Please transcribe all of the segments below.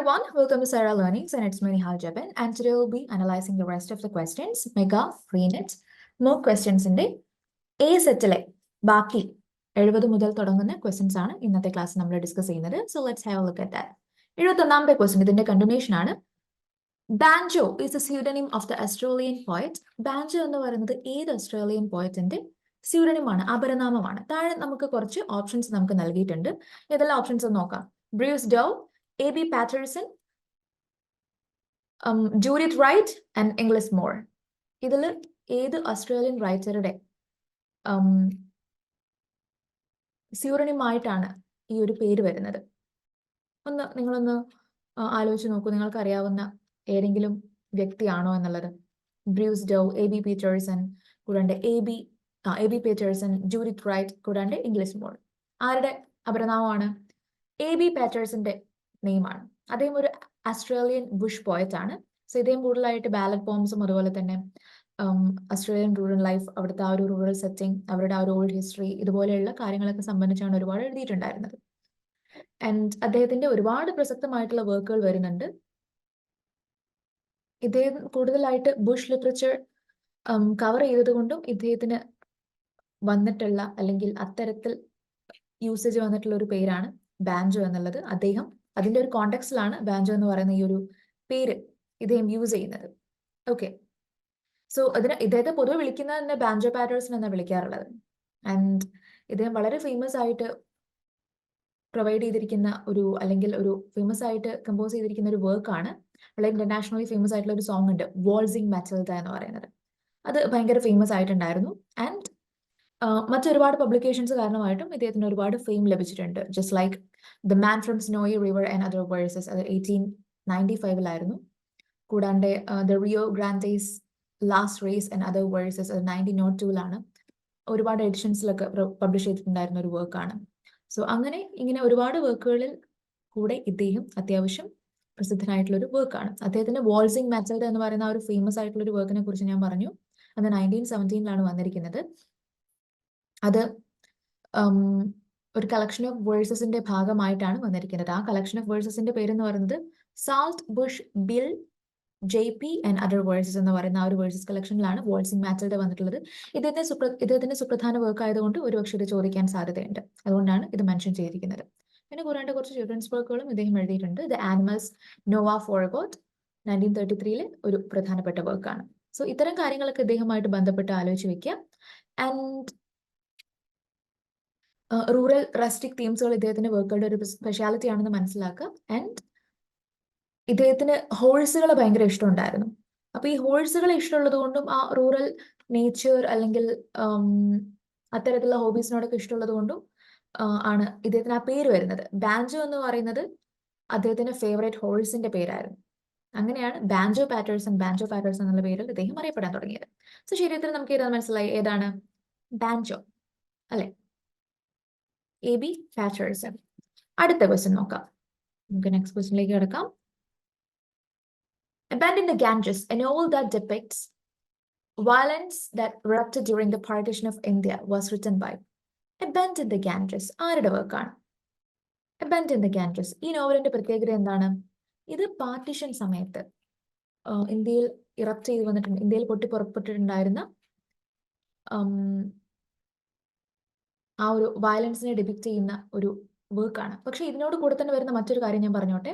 everyone, welcome to Cyra Learnings and it's me Nihala Jabin, and today we'll be analyzing the rest of the questions. Mega free net more questions in the A settle Baki 70 മുതൽ തുടങ്ങുന്ന questions ആണ് ഇന്നത്തെ class നമ്മൾ discuss ചെയ്യുന്നത്. So let's have a look at that. 71ാമത്തെ question ഇതിന്റെ continuation ആണ്. Banjo is a pseudonym of the Australian poet. Banjo എന്ന് പറയുന്നത് ഏത് ഓസ്ട്രേലിയൻ പോയറ്റിന്റെ pseudonym ആണ്, അപരനാമമാണ്. താഴെ നമുക്ക് കുറച്ച് ഓപ്ഷൻസ് നമുക്ക് നൽകിയിട്ടുണ്ട്. ഏതെല്ലാം ഓപ്ഷൻസ് ഒന്ന് നോക്കാം. Bruce Dow, A.B. Patterson, Judith Wright and Inglis Moore. ഇതിൽ ഏത് ഓസ്ട്രേലിയൻ റൈറ്ററുടെ സ്യൂറണിം ആയിട്ടാണ് ഈ ഒരു പേര് വരുന്നത്? നിങ്ങളൊന്ന് ആലോചിച്ച് നോക്കൂ. നിങ്ങൾക്ക് അറിയാവുന്ന ഏതെങ്കിലും വ്യക്തിയാണോ എന്നുള്ളത്. Bruce ഡൗ, A.B. പീറ്റേഴ്സൺ, കൂടാണ്ട് A.B. പീറ്റേഴ്സൺ, ജൂഡിത്ത് റൈറ്റ്, കൂടാണ്ട് ഇംഗ്ലീഷ് മോർ. ആരുടെ അപരനാമമാണ്? A.B. പാറ്റേഴ്സന്റെ നെയിമാണ്. അദ്ദേഹം ഒരു ഓസ്ട്രേലിയൻ ബുഷ് പോയറ്റ് ആണ്. സോ ഇദ്ദേഹം കൂടുതലായിട്ട് ബാലഡ് പോംസും അതുപോലെ തന്നെ ഓസ്ട്രേലിയൻ റൂറൽ ലൈഫ്, അവിടുത്തെ ആ ഒരു റൂറൽ സെറ്റിംഗ്, അവരുടെ ആ ഒരു ഓൾഡ് ഹിസ്റ്ററി, ഇതുപോലെയുള്ള കാര്യങ്ങളൊക്കെ സംബന്ധിച്ചാണ് ഒരുപാട് എഴുതിയിട്ടുണ്ടായിരുന്നത്. ആൻഡ് അദ്ദേഹത്തിന്റെ ഒരുപാട് പ്രസക്തമായിട്ടുള്ള വർക്കുകൾ വരുന്നുണ്ട്. ഇദ്ദേഹം കൂടുതലായിട്ട് ബുഷ് ലിറ്ററേച്ചർ കവർ ചെയ്തത് കൊണ്ടും ഇദ്ദേഹത്തിന് വന്നിട്ടുള്ള അല്ലെങ്കിൽ അത്തരത്തിൽ യൂസേജ് വന്നിട്ടുള്ള ഒരു പേരാണ് ബാൻജോ എന്നുള്ളത്. അദ്ദേഹം അതിന്റെ ഒരു കോണ്ടെക്സ്റ്റിലാണ് ബാൻജോ എന്ന് പറയുന്ന ഈ ഒരു പേര് ഇദ്ദേഹം യൂസ് ചെയ്യുന്നത്. ഓക്കെ, സോ ഇദ്ദേഹത്തെ പൊതുവെ വിളിക്കുന്നത് തന്നെ ബാൻജോ പാറ്റേഴ്സൺ എന്നാണ് വിളിക്കാറുള്ളത്. ആൻഡ് ഇദ്ദേഹം വളരെ ഫേമസ് ആയിട്ട് പ്രൊവൈഡ് ചെയ്തിരിക്കുന്ന അല്ലെങ്കിൽ ഒരു ഫേമസ് ആയിട്ട് കമ്പോസ് ചെയ്തിരിക്കുന്ന ഒരു വർക്കാണ്, വളരെ ഇന്റർനാഷണലി ഫേമസ് ആയിട്ടുള്ള ഒരു സോങ് ഉണ്ട്, വാൾസിംഗ് മാറ്റിൽഡ എന്ന് പറയുന്നത്. അത് ഭയങ്കര ഫേമസ് ആയിട്ടുണ്ടായിരുന്നു. ആൻഡ് മറ്റൊരുപാട് പബ്ലിക്കേഷൻസ് കാരണമായിട്ടും ഇദ്ദേഹത്തിന് ഒരുപാട് ഫെയിം ലഭിച്ചിട്ടുണ്ട്. Just like the man from snowy river and other verses, അത് 1895 കൂടാണ്ട് the Rio Grande's last race and other verses, അത് 1902 ഒരുപാട് എഡിഷൻസിലൊക്കെ പബ്ലിഷ് ചെയ്തിട്ടുണ്ടായിരുന്ന ഒരു വർക്കാണ്. സോ ഇങ്ങനെ ഒരുപാട് വർക്കുകളിൽ കൂടെ ഇദ്ദേഹം അത്യാവശ്യം പ്രസിദ്ധനായിട്ടുള്ള ഒരു വർക്കാണ്. അദ്ദേഹത്തിന്റെ വാൾസിംഗ് മാറ്റിൽഡ എന്ന് പറയുന്ന ആ ഒരു ഫേമസ് ആയിട്ടുള്ള ഒരു വർക്കിനെ കുറിച്ച് ഞാൻ പറഞ്ഞു. അത് 1917 വന്നിരിക്കുന്നത്. അത് ഒരു കളക്ഷൻ ഓഫ് വേഴ്സസിന്റെ ഭാഗമായിട്ടാണ് വന്നിരിക്കുന്നത്. ആ കളക്ഷൻ ഓഫ് വേഴ്സസിന്റെ പേരെന്ന് പറയുന്നത് salt Bush bill JP and other versus എന്ന് പറയുന്ന ആ ഒരു വേഴ്സസ് കളക്ഷനിലാണ് വാൾസിംഗ് മാറ്റിൽഡ വന്നിട്ടുള്ളത്. ഇദ്ദേഹത്തിന്റെ സുപ്രധാന വർക്ക് ആയതുകൊണ്ട് ഒരുപക്ഷെ ഇത് ചോദിക്കാൻ സാധ്യതയുണ്ട്. അതുകൊണ്ടാണ് ഇത് മെൻഷൻ ചെയ്തിരിക്കുന്നത്. പിന്നെ കുറച്ച് ചിൽഡ്രൻസ് വർക്കുകളും ഇദ്ദേഹം എഴുതിയിട്ടുണ്ട്. ദ ആനിമൽസ് നോവ ഫോർഗോട്ട് 1933 ഒരു പ്രധാനപ്പെട്ട വർക്കാണ്. സോ ഇത്തരം കാര്യങ്ങളൊക്കെ ഇദ്ദേഹമായിട്ട് ബന്ധപ്പെട്ട് ആലോചിച്ച് വെക്കുക. ആൻഡ് റൂറൽ റസ്റ്റിക് തീംസുകൾ ഇദ്ദേഹത്തിന്റെ വർക്കുകളുടെ ഒരു സ്പെഷ്യാലിറ്റി ആണെന്ന് മനസ്സിലാക്കുക. ആൻഡ് ഇദ്ദേഹത്തിന് ഹോഴ്സുകൾ ഭയങ്കര ഇഷ്ടമുണ്ടായിരുന്നു. അപ്പൊ ഈ ഹോഴ്സുകളെ ഇഷ്ടമുള്ളത് കൊണ്ടും ആ റൂറൽ നേച്ചർ അല്ലെങ്കിൽ അത്തരത്തിലുള്ള ഹോബീസിനോടൊക്കെ ഇഷ്ടമുള്ളത് കൊണ്ടും ആണ് ഇദ്ദേഹത്തിന് ആ പേര് വരുന്നത്. ബാൻജോ എന്ന് പറയുന്നത് അദ്ദേഹത്തിന്റെ ഫേവറേറ്റ് ഹോഴ്സിന്റെ പേരായിരുന്നു. അങ്ങനെയാണ് ബാൻജോ പാറ്റേഴ്സൺ എന്നുള്ള പേരിൽ ഇദ്ദേഹം അറിയപ്പെടാൻ തുടങ്ങിയത്. സോ ശരീരത്തിൽ നമുക്ക് ഏതാണ് മനസ്സിലായി? ഏതാണ് ബാൻജോ അല്ലെ? A.B. Patterson. അടുത്ത ക്വസ്റ്റ്യൻ നോക്കാം. നമുക്ക് നെക്സ്റ്റ് ക്വസ്റ്റ്യനിലേക്ക് കിടക്കാം. Abandon the Ganges, a novel that depicts violence that erupted during the partition of India, was written by Abandon the Ganges. ആരുടെ വർക്കാണ് Abandon the Ganges? ഈ നോവലിന്റെ പ്രത്യേകത എന്താണ്? ഇത് പാർട്ടീഷൻ സമയത്ത് ഇന്ത്യയിൽ ഇറപ്റ്റ് ചെയ്ത് വന്നിട്ടുണ്ട്, ഇന്ത്യയിൽ പൊട്ടിപ്പുറപ്പെട്ടിട്ടുണ്ടായിരുന്ന ആ ഒരു വയലൻസിനെ ഡിപിക്ട് ചെയ്യുന്ന ഒരു വർക്കാണ്. പക്ഷെ ഇതിനോട് കൂടെ തന്നെ വരുന്ന മറ്റൊരു കാര്യം ഞാൻ പറഞ്ഞോട്ടെ.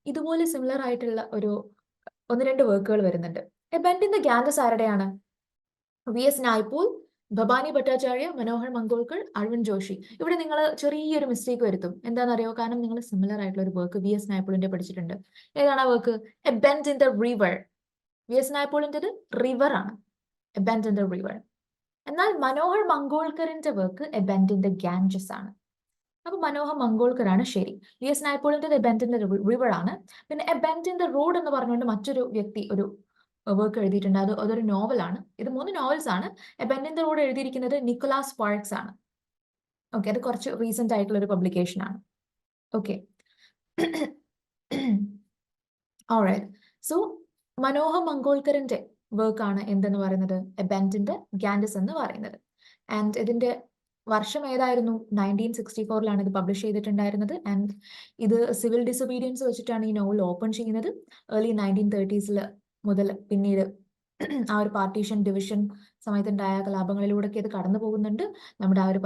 ഇതുപോലെ സിമിലർ ആയിട്ടുള്ള ഒന്ന് രണ്ട് വർക്കുകൾ വരുന്നുണ്ട്. Abandon the Ganges ആരുടെയാണ്? V.S. നായ്പൂൾ, Bhavani Bhattacharya, Manohar മംഗോൾക്കർ, Aravind Joshi. ഇവിടെ നിങ്ങൾ ചെറിയൊരു മിസ്റ്റേക്ക് വരുത്തും. എന്താണെന്നറിയോ? കാരണം നിങ്ങൾ സിമിലർ ആയിട്ടുള്ള ഒരു വർക്ക് V.S. നായ്പൂളിന്റെ പഠിച്ചിട്ടുണ്ട്. ഏതാണ് ആ work? Abandon the River. V.S. നായ്പൂളിൻ്റെത് റിവർ ആണ്, Abandon the River. എന്നാൽ മനോഹർ മംഗോൾക്കറിന്റെ വർക്ക് Abandon the Ganges ആണ്. അപ്പൊ മനോഹർ മംഗോൾക്കറാണ് ശരി. V.S. നായ്പൂളിന്റെ Abandon the River ആണ്. പിന്നെ Abandon the Road എന്ന് പറഞ്ഞുകൊണ്ട് മറ്റൊരു വ്യക്തി ഒരു വർക്ക് എഴുതിയിട്ടുണ്ട്. അതൊരു നോവലാണ്. ഇത് 3 നോവൽസ് ആണ്. Abandon the Road എഴുതിയിരിക്കുന്നത് നിക്കോളാസ് സ്പാർക്സ് ആണ്. ഓക്കെ, അത് കുറച്ച് റീസെന്റ് ആയിട്ടുള്ള ഒരു പബ്ലിക്കേഷൻ ആണ്. Okay, alright. സോ മനോഹർ മംഗോൾക്കറിന്റെ വർക്കാണ് എന്തെന്ന് പറയുന്നത്? Abandon the Ganges എന്ന് പറയുന്നത്. ആൻഡ് ഇതിന്റെ വർഷം ഏതായിരുന്നു? 1964 ഇത് പബ്ലിഷ് ചെയ്തിട്ടുണ്ടായിരുന്നത്. ആൻഡ് ഇത് സിവിൽ ഡിസൊബീഡിയൻസ് വെച്ചിട്ടാണ് ഈ നോവൽ ഓപ്പൺ ചെയ്യുന്നത്. ഏർലി 1930s മുതൽ പിന്നീട് ആ ഒരു പാർട്ടീഷൻ ഡിവിഷൻ സമയത്തുണ്ടായ കലാപങ്ങളിലൂടെയൊക്കെ ഇത് കടന്നു പോകുന്നുണ്ട്. നമ്മുടെ ആ ഒരു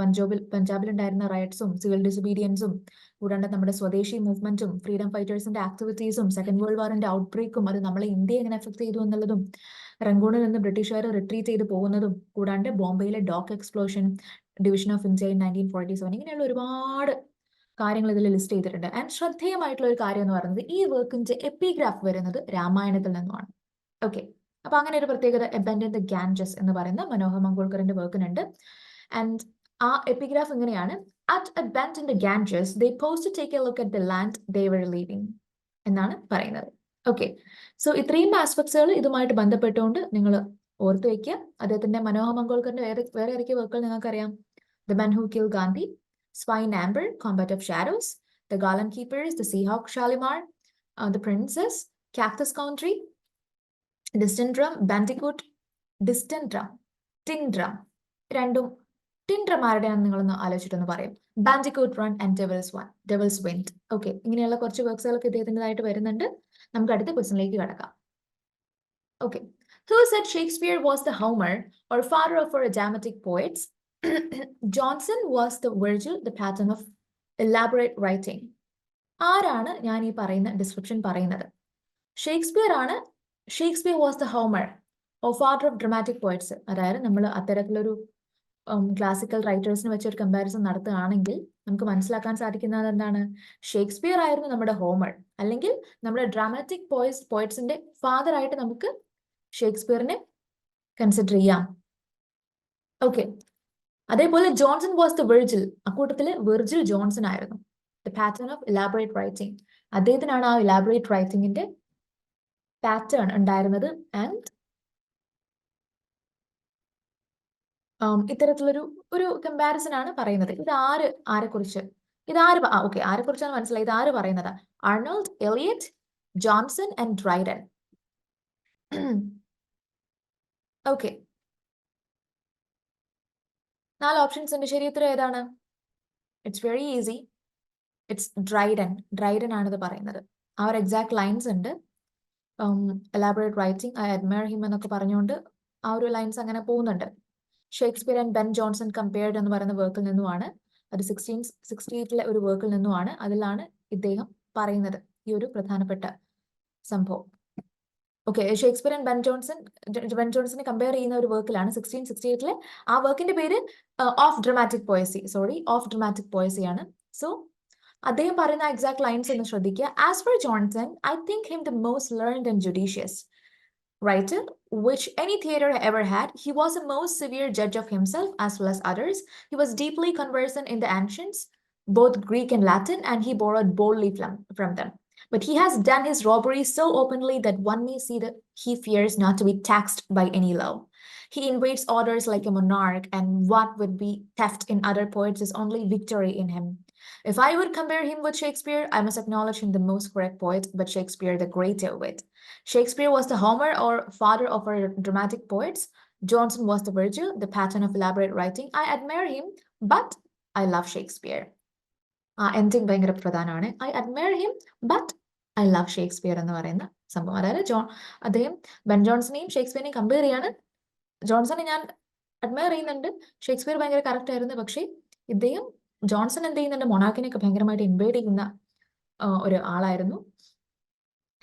പഞ്ചാബിലുണ്ടായിരുന്ന റൈറ്റ്സും സിവിൽ ഡിസൊബീഡിയൻസും കൂടാണ്ട് നമ്മുടെ സ്വദേശി മൂവ്മെന്റും ഫ്രീഡം ഫൈറ്റേഴ്സിന്റെ ആക്ടിവിറ്റീസും സെക്കൻഡ് വേൾഡ് വാറിന്റെ ഔട്ട്ബ്രേക്കും അത് നമ്മളെ ഇന്ത്യയെ എങ്ങനെ എഫക്ട് ചെയ്തു എന്നുള്ളതും റംഗൂണിൽ നിന്ന് ബ്രിട്ടീഷുകാർ റിട്രീറ്റ് ചെയ്ത് പോകുന്നതും കൂടാണ്ട് ബോംബെയിലെ dock explosion division of India in 1947 ഇങ്ങനെയുള്ള ഒരുപാട് കാര്യങ്ങൾ ഇതിൽ ലിസ്റ്റ് ചെയ്തിട്ടുണ്ട്. ആൻഡ് ശ്രദ്ധേയമായിട്ടുള്ള ഒരു കാര്യം എന്ന് പറയുന്നത് ഈ വർക്കിന്റെ എപ്പിഗ്രാഫ് വരുന്നത് രാമായണത്തിൽ നിന്നുമാണ്. ഓക്കെ, അപ്പൊ അങ്ങനെ ഒരു പ്രത്യേകത എബൻഡ് ഇൻ ദ ഗാൻജസ് എന്ന് പറയുന്ന മനോഹർ മങ്കോൾക്കറിന്റെ വർക്കിനുണ്ട്. ആൻഡ് ആ എപ്പിഗ്രാഫ് ഇങ്ങനെയാണ്: At a bend in the Ganges, they paused to take a look at the land they were leaving എന്നാണ് പറയുന്നത്. ഓക്കെ, സോ ഇത്രയും ആസ്പെക്ട്സുകൾ ഇതുമായിട്ട് ബന്ധപ്പെട്ടുകൊണ്ട് നിങ്ങൾ ഓർത്തു വെക്കുക. അദ്ദേഹത്തിന്റെ മനോഹർ മങ്കോൾക്കറിന്റെ വേറെ ഏതൊക്കെ വർക്കുകൾ നിങ്ങൾക്കറിയാം? The Man Who Killed Gandhi, Swine Amber, Combat of Shadows, The Garland Keepers, The Seahawk Shalimar, The Princess, Cactus Country, Distant Drum, Bandicoot, Distant Drum, Tin Drum. രണ്ടും ടിൻ ഡ്രം ആരുടെയാണെന്ന് നിങ്ങളൊന്ന് ആലോചിച്ചിട്ടൊന്ന് പറയും. Bandicoot run and devil's wind. Okay, ഇങ്ങനെയുള്ള കുറച്ച് വർക്ക്സുകളൊക്കെ ഇദ്ദേഹത്തിൻ്റെതായിട്ട് വരുന്നുണ്ട്. നമുക്ക് അടുത്ത ക്വസ്റ്റ്യനിലേക്ക് കടക്കാം. Okay, Who said Shakespeare was the Homer or father of our dramatic poets? Johnson was the Virgil, the pattern of elaborate writing. ആരാണ് ഞാൻ ഈ പറയുന്ന ഡിസ്ക്രിപ്ഷൻ പറയുന്നത്? Shakespeare was the Homer or father of dramatic poets. അതായത് നമ്മൾ അത്തരത്തിലൊരു classical റൈറ്റേഴ്സിന് വെച്ച് ഒരു കമ്പാരിസൺ നടത്തുകയാണെങ്കിൽ നമുക്ക് മനസ്സിലാക്കാൻ സാധിക്കുന്നത് എന്താണ്? ഷേക്സ്പിയർ ആയിരുന്നു നമ്മുടെ ഹോമർ, അല്ലെങ്കിൽ നമ്മുടെ ഡ്രാമാറ്റിക് പോയറ്റ്സിന്റെ ഫാദർ ആയിട്ട് നമുക്ക് ഷേക്സ്പിയറിനെ കൺസിഡർ ചെയ്യാം. ഓക്കെ, അതേപോലെ ജോൺസൺ വാസ് ദ വിർജിൽ, അക്കൂട്ടത്തില് വിർജിൽ ജോൺസൺ ആയിരുന്നു. The pattern of elaborate writing, അദ്ദേഹത്തിനാണ് ആ ഇലാബറേറ്റ് റൈറ്റിംഗിന്റെ പാറ്റേൺ ഉണ്ടായിരുന്നത്. ആൻഡ് ഇത്തരത്തിലൊരു കമ്പാരിസൺ ആണ് പറയുന്നത്. ആരെക്കുറിച്ച് ആരെക്കുറിച്ചാണ് മനസ്സിലായി? ഇത് ആര് പറയുന്നത്? Arnold, Eliot, Johnson and Dryden. Okay, 4 options ഉണ്ട്. ശരി ഉത്തരം ഏതാണ്? It's very easy, it's Dryden ആണിത് പറയുന്നത്. ആ ഒരു എക്സാക്ട് ലൈൻസ് ഉണ്ട്. Elaborate writing, I admire him എന്നൊക്കെ പറഞ്ഞുകൊണ്ട് ആ ഒരു ലൈൻസ് അങ്ങനെ പോകുന്നുണ്ട്. Shakespeare and Ben Johnson compared എന്ന് പറയുന്ന വർക്കിൽ നിന്നുമാണ്. അത് 1668 ഒരു വർക്കിൽ നിന്നുമാണ്. അതിലാണ് ഇദ്ദേഹം പറയുന്നത് ഈ ഒരു പ്രധാനപ്പെട്ട സംഭവം. ഓക്കെ, ഷേക്സ്പിയർ ആൻഡ് ബെൻ ജോൺസനെ കമ്പയർ ചെയ്യുന്ന ഒരു വർക്കിലാണ് 1668 ആ വർക്കിന്റെ പേര് ഓഫ് ഡ്രമാറ്റിക് പോയസി ആണ്. സോ അദ്ദേഹം പറയുന്ന എക്സാക്ട് ലൈൻസ് ഒന്ന് ശ്രദ്ധിക്കുക. As for Johnson, I think him the most learned and judicious writer which any theater ever had. He was a most severe judge of himself as well as others. He was deeply conversant in the ancients, both Greek and Latin, and he borrowed boldly from them. But he has done his robbery so openly that one may see that he fears not to be taxed by any law. He invades orders like a monarch, and what would be theft in other poets is only victory in him. If I would compare him with Shakespeare, I must acknowledge him the most correct poet, but Shakespeare the greater wit. Shakespeare was the Homer or father of our dramatic poets. Johnson was the Virgil, the pattern of elaborate writing. I admire him, but I love Shakespeare. Ending ഭയങ്കര പ്രധാനമാണ്. I admire him, but I love Shakespeare എന്ന് പറയുന്ന സംഭവം. അതായത് അദ്ദേഹം Ben ജോൺസണെയും ഷേക്സ്പിയറിനെയും compare ചെയ്യാണ്. ജോൺസനെ ഞാൻ admire ചെയ്യുന്നുണ്ട്, ഷേക്സ്പിയർ ഭയങ്കര കറക്റ്റ് ആയിരുന്നു, പക്ഷേ ഇദ്ദേഹം ജോൺസൺ എന്ത് ചെയ്യുന്നുണ്ട്? മൊണാർക്കിനെയൊക്കെ ഭയങ്കരമായിട്ട് ഇൻവൈഡ് ചെയ്യുന്ന ഒരു ആളായിരുന്നു.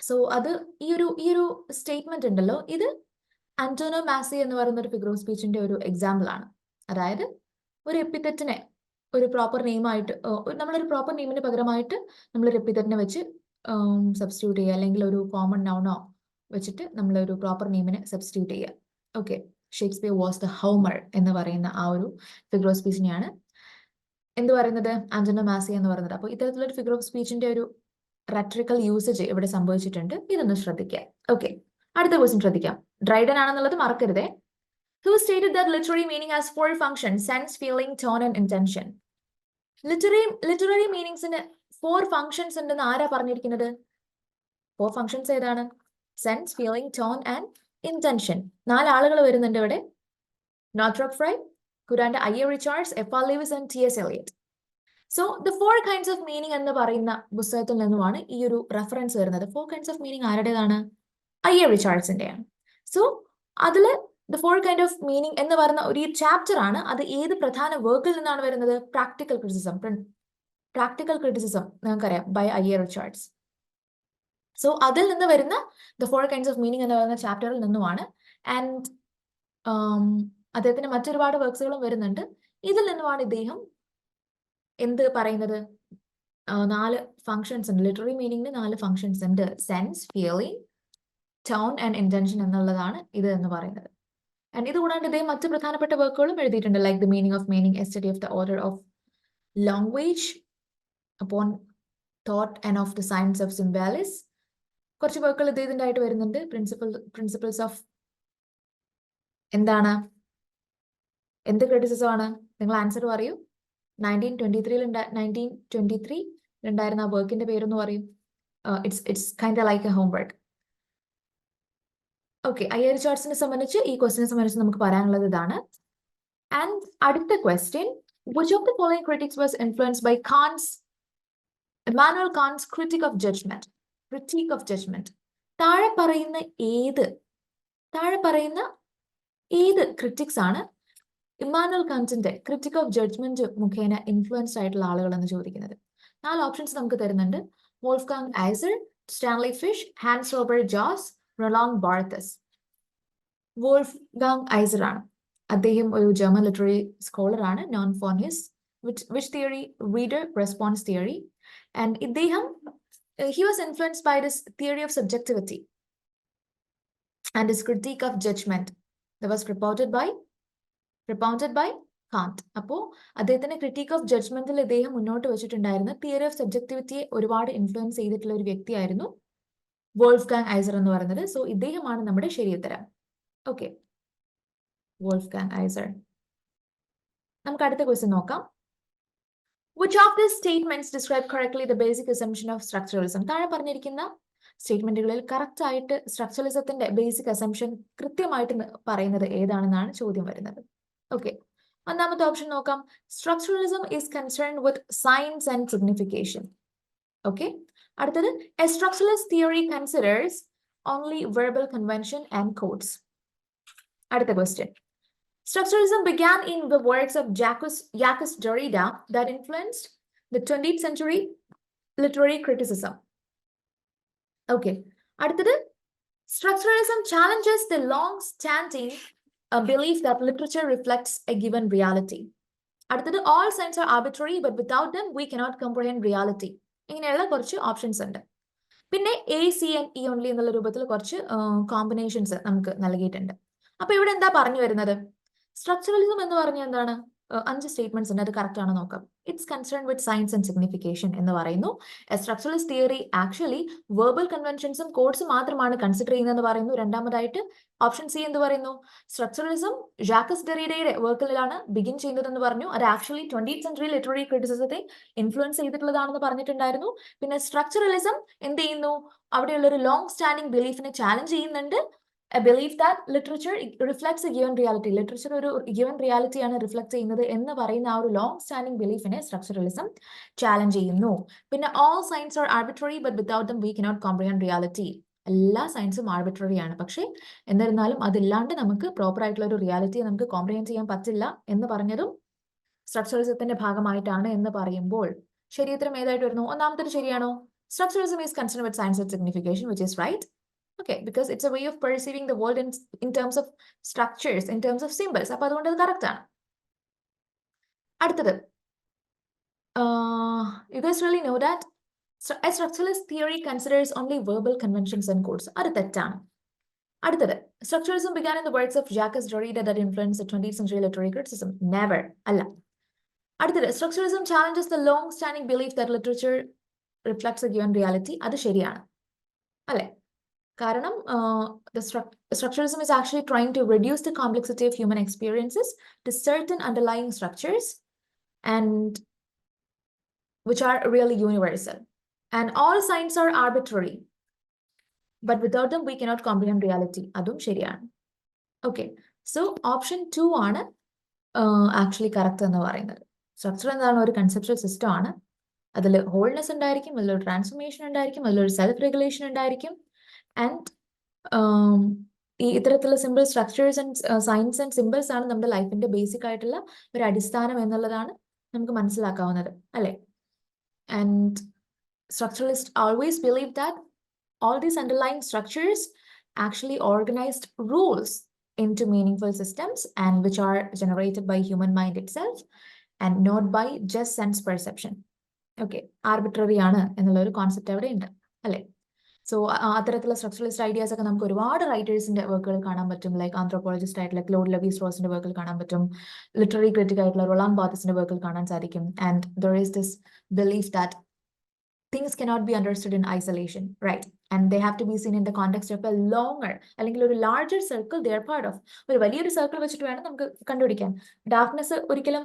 സോ അത് ഈ ഒരു സ്റ്റേറ്റ്മെന്റ് ഉണ്ടല്ലോ, ഇത് ആന്റോനോ മാസി എന്ന് പറയുന്ന ഒരു ഫിഗർ ഓഫ് സ്പീച്ചിന്റെ ഒരു എക്സാമ്പിൾ ആണ്. അതായത് ഒരു എപ്പിതെറ്റിനെ ഒരു പ്രോപ്പർ നെയിമായിട്ട്, നമ്മളൊരു പ്രോപ്പർ നെയിമിന് പകരമായിട്ട് നമ്മളൊരു എപ്പിതെറ്റിനെ വെച്ച് സബ്സ്റ്റിറ്റ്യൂട്ട് ചെയ്യുക, അല്ലെങ്കിൽ ഒരു കോമൺ നൗണോ വെച്ചിട്ട് നമ്മളൊരു പ്രോപ്പർ നെയിമിനെ സബ്സ്റ്റിറ്റ്യൂട്ട് ചെയ്യുക. Okay, Shakespeare was the Homer എന്ന് പറയുന്ന ആ ഒരു ഫിഗർ ഓഫ് സ്പീച്ചിനെയാണ് എന്ത് പറയുന്നത്? ആന്റോനോ മാസി എന്ന് പറയുന്നത്. അപ്പോൾ ഇത്തരത്തിലൊരു ഫിഗർ ഓഫ് സ്പീച്ചിന്റെ ഒരു റെട്രിക്കൽ യൂസേജ് ഇവിടെ സംഭവിച്ചിട്ടുണ്ട്. ഇതൊന്ന് ശ്രദ്ധിക്കാം. ഓക്കെ, അടുത്ത ക്വസ്റ്റ്യൻ ശ്രദ്ധിക്കാം. ഡ്രൈഡൻ ആണെന്നുള്ളത് മറക്കരുതേ. Who stated that literary meaning has 4 functions: sense, feeling, tone and intention? Literary മീനിങ്സിന് 4 functions ഉണ്ടെന്ന് ആരാ പറഞ്ഞിരിക്കുന്നത്? 4 functions ഏതാണ്? Sense, feeling, tone and intention. 4 ആളുകൾ വരുന്നുണ്ട് ഇവിടെ. നോർത്രോപ്പ് ഫ്രൈ, കൂടാണ്ട് I.A. Richards, F.R. Lewis and T.S. Eliot. So the four kinds of meaning എന്ന് പറയുന്ന പുസ്തകത്തിൽ നിന്നുമാണ് ഈ ഒരു റെഫറൻസ് വരുന്നത്. ഫോർ കൈൻഡ്സ് ഓഫ് മീനിങ് ആരുടേതാണ്? I.A. Richardsന്റെയാണ്. സോ അതില് the four kind of meaning എന്ന് പറയുന്ന ഒരു ചാപ്റ്റർ ആണ്. അത് ഏത് പ്രധാന വർക്കിൽ നിന്നാണ് വരുന്നത്? Practical criticism. പ്രാക്ടിക്കൽ ക്രിറ്റിസിസം നിങ്ങൾക്കറിയാം, ബൈ I.A. Richards. സോ അതിൽ നിന്ന് വരുന്ന the four kinds of meaning എന്ന് പറയുന്ന ചാപ്റ്ററിൽ നിന്നുമാണ്. ആൻഡ് അദ്ദേഹത്തിന് മറ്റൊരുപാട് വർക്ക്സുകളും വരുന്നുണ്ട്. ഇതിൽ നിന്നുമാണ് ഇദ്ദേഹം എന്ത് പറയുന്നത്? 4 ഫങ്ഷൻസ് ഉണ്ട്. ലിറ്റററി മീനിങ്ങിന് 4 ഫങ്ഷൻസ് ഉണ്ട്. Sense, feeling, tone and intention എന്നുള്ളതാണ് ഇത് എന്ന് പറയുന്നത്. ആൻഡ് ഇത് കൂടാണ്ട് ഇദ്ദേഹം മറ്റു പ്രധാനപ്പെട്ട വർക്കുകളും എഴുതിയിട്ടുണ്ട്. Like the meaning of meaning, a study of the order of language, upon thought and of the science of symbolism. കുറച്ച് വർക്കുകൾ ഇദ്ദേഹത്തിൻ്റെ ആയിട്ട് വരുന്നുണ്ട്. പ്രിൻസിപ്പിൾസ് ഓഫ് എന്താണ്, എന്ത് ക്രിറ്റിസിസം ആണ്? നിങ്ങൾ ആൻസർ പറയൂ. 1923 ഉണ്ടായിരുന്ന ആ വർക്കിന്റെ പേരൊന്ന് പറയും. It's kind like A homework. Okay, I.A. Richardsനെ സംബന്ധിച്ച് ഈ ക്വസ്റ്റിനെ സംബന്ധിച്ച് നമുക്ക് പറയാനുള്ളത് ഇതാണ്. ആൻഡ് അടുത്ത question, which of the following critics was influenced by Immanuel Kant's critique of judgment? താഴെ പറയുന്ന ഏത് ക്രിറ്റിക്സ് ആണ് ഇമ്മാനുവൽ കാന്റിന്റെ ക്രിറ്റിക് ഓഫ് ജഡ്ജ്മെന്റ് മുഖേന ഇൻഫ്ലുവൻസ്ഡ് ആയിട്ടുള്ള ആളുകൾ എന്ന് ചോദിക്കുന്നത്? 4 ഓപ്ഷൻസ് നമുക്ക് തരുന്നുണ്ട്. Wolfgang Iser, Stanley Fish, Hans Robert Jauss, Roland Barthes. Wolfgang Iser ആണ്. അദ്ദേഹം ഒരു ജർമ്മൻ ലിറ്റററി സ്കോളർ ആണ്, known for his which theory? Reader response theory. And ഇദ്ദേഹം he was influenced by this theory of subjectivity and his critique of judgment that was propounded by Kant. അപ്പോൾ അദ്ദേഹത്തിന്റെ critic of ജഡ്ജ്മെന്റിൽ ഇദ്ദേഹം മുന്നോട്ട് വെച്ചിട്ടുണ്ടായിരുന്ന theory of സബ്ജക്ടിവിറ്റിയെ ഒരുപാട് influence ചെയ്തിട്ടുള്ള ഒരു വ്യക്തിയായിരുന്നു Wolfgang IISER എന്ന് പറയുന്നത്. സോ ഇദ്ദേഹമാണ് നമ്മുടെ ശരിയുത്തരം. Okay, Wolfgang Iser. നമുക്ക് അടുത്ത ക്വസ്റ്റ്യൻ നോക്കാം. Which of these statements describe correctly the basic assumption of structuralism? താഴെ പറഞ്ഞിരിക്കുന്ന സ്റ്റേറ്റ്മെന്റുകളിൽ കറക്റ്റ് ആയിട്ട് സ്ട്രക്ചറലിസത്തിന്റെ ബേസിക് അസംഷൻ കൃത്യമായിട്ട് പറയുന്നത് ഏതാണെന്നാണ് ചോദ്യം വരുന്നത്. ഓക്കെ, ഒന്നാമത്തെ ഓപ്ഷൻ നോക്കാം. Structuralism is concerned with science and signification. Okay, അടുത്തത് a structuralist theory considers only verbal convention and codes. അടുത്ത question, structuralism began in the works of Jacques Derrida that influenced the 20th century literary criticism. Okay, അടുത്തത് structuralism challenges the long-standing belief that literature reflects a given reality. അടുത്തത് all signs are arbitrary but without them we cannot comprehend reality. ഇങ്ങനെയുള്ള കുറച്ച് options ഉണ്ട്. പിന്നെ A-C-N-E only എന്നുള്ള രൂപത്തിൽ കുറച്ച് combinations നമുക്ക് നൽകിയിട്ടുണ്ട്. അപ്പൊ ഇവിടെ എന്താ പറഞ്ഞു വരുന്നത്? സ്ട്രക്ചറലിസം എന്ന് പറഞ്ഞാൽ എന്താണ്? 5 സ്റ്റേറ്റ്മെന്റ്സ് ഉണ്ട്, അത് കറക്റ്റ് ആണോ നോക്കാം. It's concern with science and signification എന്ന് പറയുന്നു. A structuralist theory actually verbal കൺവെൻഷൻസും കോഡ്സും മാത്രമാണ് കൺസിഡർ ചെയ്യുന്നതെന്ന് പറയുന്നു. രണ്ടാമതായിട്ട് ഓപ്ഷൻ സി എന്ന് പറയുന്നു, സ്ട്രക്ചറലിസം ജാക്കസ് ഡെറിഡയുടെ വർക്കിലാണ് ബിഗിൻ ചെയ്യുന്നതെന്ന് പറഞ്ഞു. അത് ആക്ച്വലി 20th സെഞ്ചുറി ലിറ്റററി ക്രിറ്റിസിസത്തെ ഇൻഫ്ലുവൻസ് ചെയ്തിട്ടുള്ളതാണെന്ന് പറഞ്ഞിട്ടുണ്ടായിരുന്നു. പിന്നെ സ്ട്രക്ചറലിസം എന്ത് ചെയ്യുന്നു? അവിടെയുള്ള ഒരു ലോങ് സ്റ്റാൻഡിംഗ് ബിലീഫിനെ ചാലഞ്ച് ചെയ്യുന്നുണ്ട്. A belief that literature reflects a given reality. Literature ഒരു given reality ആണ് റിഫ്ലക്ട് ചെയ്യുന്നത് എന്ന് പറയുന്ന ആ ഒരു ലോങ് സ്റ്റാൻഡിംഗ് ബിലീഫിനെ സ്ട്രക്ചറലിസം ചാലഞ്ച് ചെയ്യുന്നു. പിന്നെ all science are arbitrary but without them we cannot comprehend reality. എല്ലാ സയൻസും ആർബിട്രറി ആണ്, പക്ഷേ എന്നിരുന്നാലും അതില്ലാണ്ട് നമുക്ക് പ്രോപ്പർ ആയിട്ടുള്ള ഒരു റിയാലിറ്റിയെ നമുക്ക് കോംപ്രിഹെൻഡ് ചെയ്യാൻ പറ്റില്ല എന്ന് പറഞ്ഞതും സ്ട്രക്ചറലിസത്തിന്റെ ഭാഗമായിട്ടാണ് എന്ന് പറയുമ്പോൾ ശരിയുത്തരം ഏതായിട്ട് വരുന്നു? ഒന്നാമത്തെ ശരിയാണോ? Structuralism is concerned with science and signification, which is right. Okay, because it's a way of perceiving the world in terms of structures, in terms of symbols. അപ്പോൾ അതുകൊണ്ട് അത് കറക്റ്റ് ആണ്. അടുത്തത്, you guys really know that a structuralist theory considers only verbal conventions and codes. അത് തെറ്റാണ്. അടുത്തത്, structuralism began in the works of Jacques Derrida that influenced the 20th century literary criticism. Never. അല്ല. അടുത്തത്, structuralism challenges the long-standing belief that literature reflects a given reality. അത് ശരിയാണ്. അല്ലേ? കാരണം the structuralism is actually trying to reduce the complexity of human experiences to certain underlying structures and which are really universal. And all signs are arbitrary, but without them we cannot comprehend reality. Adum ശരിയാണ്. Okay, so option 2 ആണ് actually correct എന്ന് പറയുന്നത്. Structure എന്താണ്? ഒരു conceptual system ആണ്. അതിൽ holiness ഉണ്ടായിരിക്കും, അതിലൊരു ട്രാൻസ്ഫോർമേഷൻ ഉണ്ടായിരിക്കും, അതിലൊരു സെൽഫ് റെഗുലേഷൻ ഉണ്ടായിരിക്കും. ആൻഡ് ഈ ഇത്തരത്തിലുള്ള simple structures and science and symbols ആണ് നമ്മുടെ ലൈഫിന്റെ ബേസിക് ആയിട്ടുള്ള ഒരു അടിസ്ഥാനം എന്നുള്ളതാണ് നമുക്ക് മനസ്സിലാക്കാവുന്നത്, അല്ലെ? And structuralists always believe that all these underlying structures actually organized rules into meaningful systems and which are generated by human mind itself and not by just sense perception. Okay, arbitrary ആണ് എന്നുള്ള ഒരു concept അവിടെ ഉണ്ട്, അല്ലെ? So അത്തരത്തിലുള്ള structuralist ideas ഒക്കെ നമുക്ക് ഒരുപാട് റൈറ്റേഴ്സിന്റെ വർക്കുകൾ കാണാൻ പറ്റും. ലൈക്ക് ആന്ത്രോപോളജിസ്റ്റ് ആയിട്ടുള്ള ക്ലോഡ് ലെവി സ്ട്രോസിന്റെ വർക്കുകൾ കാണാൻ പറ്റും. ലിറ്റററി ക്രിറ്റിക് ആയിട്ടുള്ള റൊളാൻ ബാർത്തസിന്റെ വർക്കുകൾ കാണാൻ സാധിക്കും. And there is this belief that things cannot be understood in isolation, right? And they have to be seen in the context of a longer, അല്ലെങ്കിൽ ഒരു larger circle they are part of. ഒരു വലിയൊരു circle വെച്ചിട്ട് വേണം നമുക്ക് കണ്ടുപിടിക്കാൻ. Darkness ഒരിക്കലും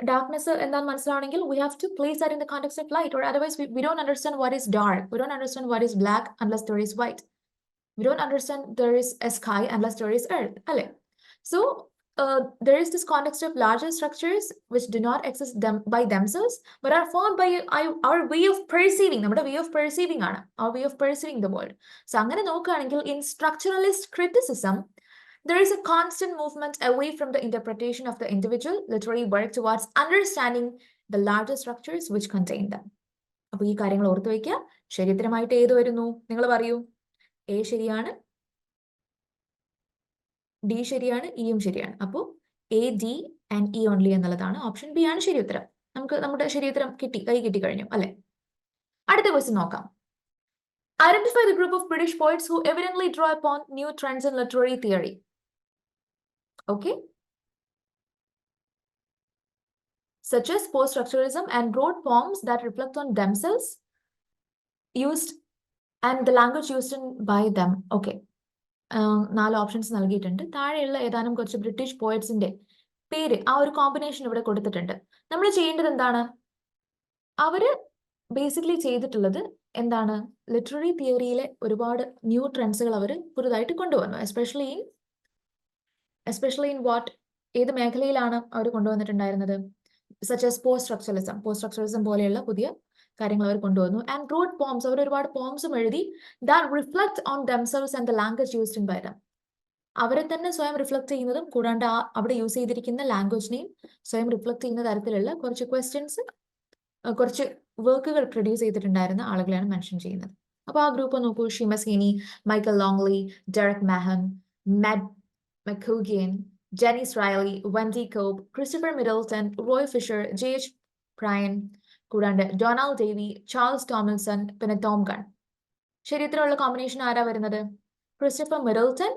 darkness എന്താണെന്ന് മനസ്സിലാവണമെങ്കിൽ we have to place that in the context of light, or otherwise we don't understand what is dark. We don't understand what is black unless there is white. We don't understand there is a sky unless there is earth, അല്ലേ? So there is this context of larger structures which do not exist by themselves but are formed by our way of perceiving. നമ്മുടെ way of perceiving ആണ്, our way of perceiving the world. So അങ്ങനെ നോക്കുകയാണെങ്കിൽ in structuralist criticism there is a constant movement away from the interpretation of the individual literary work towards understanding the larger structures which contain them. അപ്പോൾ ഈ കാര്യങ്ങൾ ഓർത്തു വയ്ക്കുക. ശരിയുത്തരമായിട്ട് ഏത് വരുന്നു? നിങ്ങൾ പറയൂ. എ ശരിയാണ്, ഡി ശരിയാണ്, ഇയും ശരിയാണ്. അപ്പോൾ A, D and E only എന്നുള്ളതാണ്. ഓപ്ഷൻ ബി ആണ് ശരി ഉത്തരം. നമുക്ക് നമ്മുടെ ശരിയുത്തരം കൈ കിട്ടി കഴിഞ്ഞു, അല്ലെ? അടുത്ത ക്വസ്റ്റ്യൻ നോക്കാം. Identify the group of British poets who evidently draw upon new trends in literary theory. Okay? Such as post-structuralism and wrote poems that reflect on themselves used and the language used by them. Okay. 4 options നൽകിയിട്ടുണ്ട്. താഴെയുള്ള ഏതാനും കുറച്ച് British പോയറ്റ്സിന്റെ പേര്, ആ ഒരു combination ഇവിടെ കൊടുത്തിട്ടുണ്ട്. നമ്മൾ ചെയ്യേണ്ടത് എന്താണ്? അവര് ബേസിക്കലി ചെയ്തിട്ടുള്ളത് എന്താണ്? ലിറ്റററി തിയറിയിലെ ഒരുപാട് ന്യൂ ട്രെൻഡ്സുകൾ അവർ പുതുതായിട്ട് കൊണ്ടുവന്നു. എസ്പെഷ്യലി ഇൻ വാട്ട്, ഏത് മേഖലയിലാണ് അവർ കൊണ്ടുവന്നിട്ടുണ്ടായിരുന്നത്? സച്ച് ആസ് പോസ്റ്റ് പോലെയുള്ള പുതിയ കാര്യങ്ങൾ അവർ കൊണ്ടുവന്നു. ആൻഡ് റോട്ട് പോംസ്, അവർ ഒരുപാട് പോംസും എഴുതി. That reflect on themselves and the language used in by them. അവരെ തന്നെ സ്വയം റിഫ്ലക്ട് ചെയ്യുന്നതും കൂടാണ്ട് അവിടെ യൂസ് ചെയ്തിരിക്കുന്ന ലാംഗ്വേജിനെയും സ്വയം റിഫ്ലക്ട് ചെയ്യുന്ന തരത്തിലുള്ള കുറച്ച് ക്വസ്റ്റ്യൻസ്, കുറച്ച് വർക്കുകൾ പ്രൊഡ്യൂസ് ചെയ്തിട്ടുണ്ടായിരുന്ന ആളുകളെയാണ് മെൻഷൻ ചെയ്യുന്നത്. അപ്പോൾ ആ ഗ്രൂപ്പ് നോക്കൂ. ഷീമസ് ഹീനി, മൈക്കൽ ലോങ്ലി, ഡെറക് മാഹൻ, മെഡ് മക്കൂഗിയൻ, ജെനിസ് റൈലി, വെൻഡി കോപ്പ്, ക്രിസ്റ്റഫർ മിഡിൽട്ടൺ, റോയ് ഫിഷർ, ജെ.എച്ച്. പ്രയൻ, കൂടാണ്ട് ഡൊണാൾഡ് ഡേവി, ചാൾസ് ടോമിൽസൺ, പിന്നെ ടോം ഗൺ. ശരിയുത്തരമുള്ള കോമ്പിനേഷൻ ആരാ വരുന്നത്? Christopher Middleton,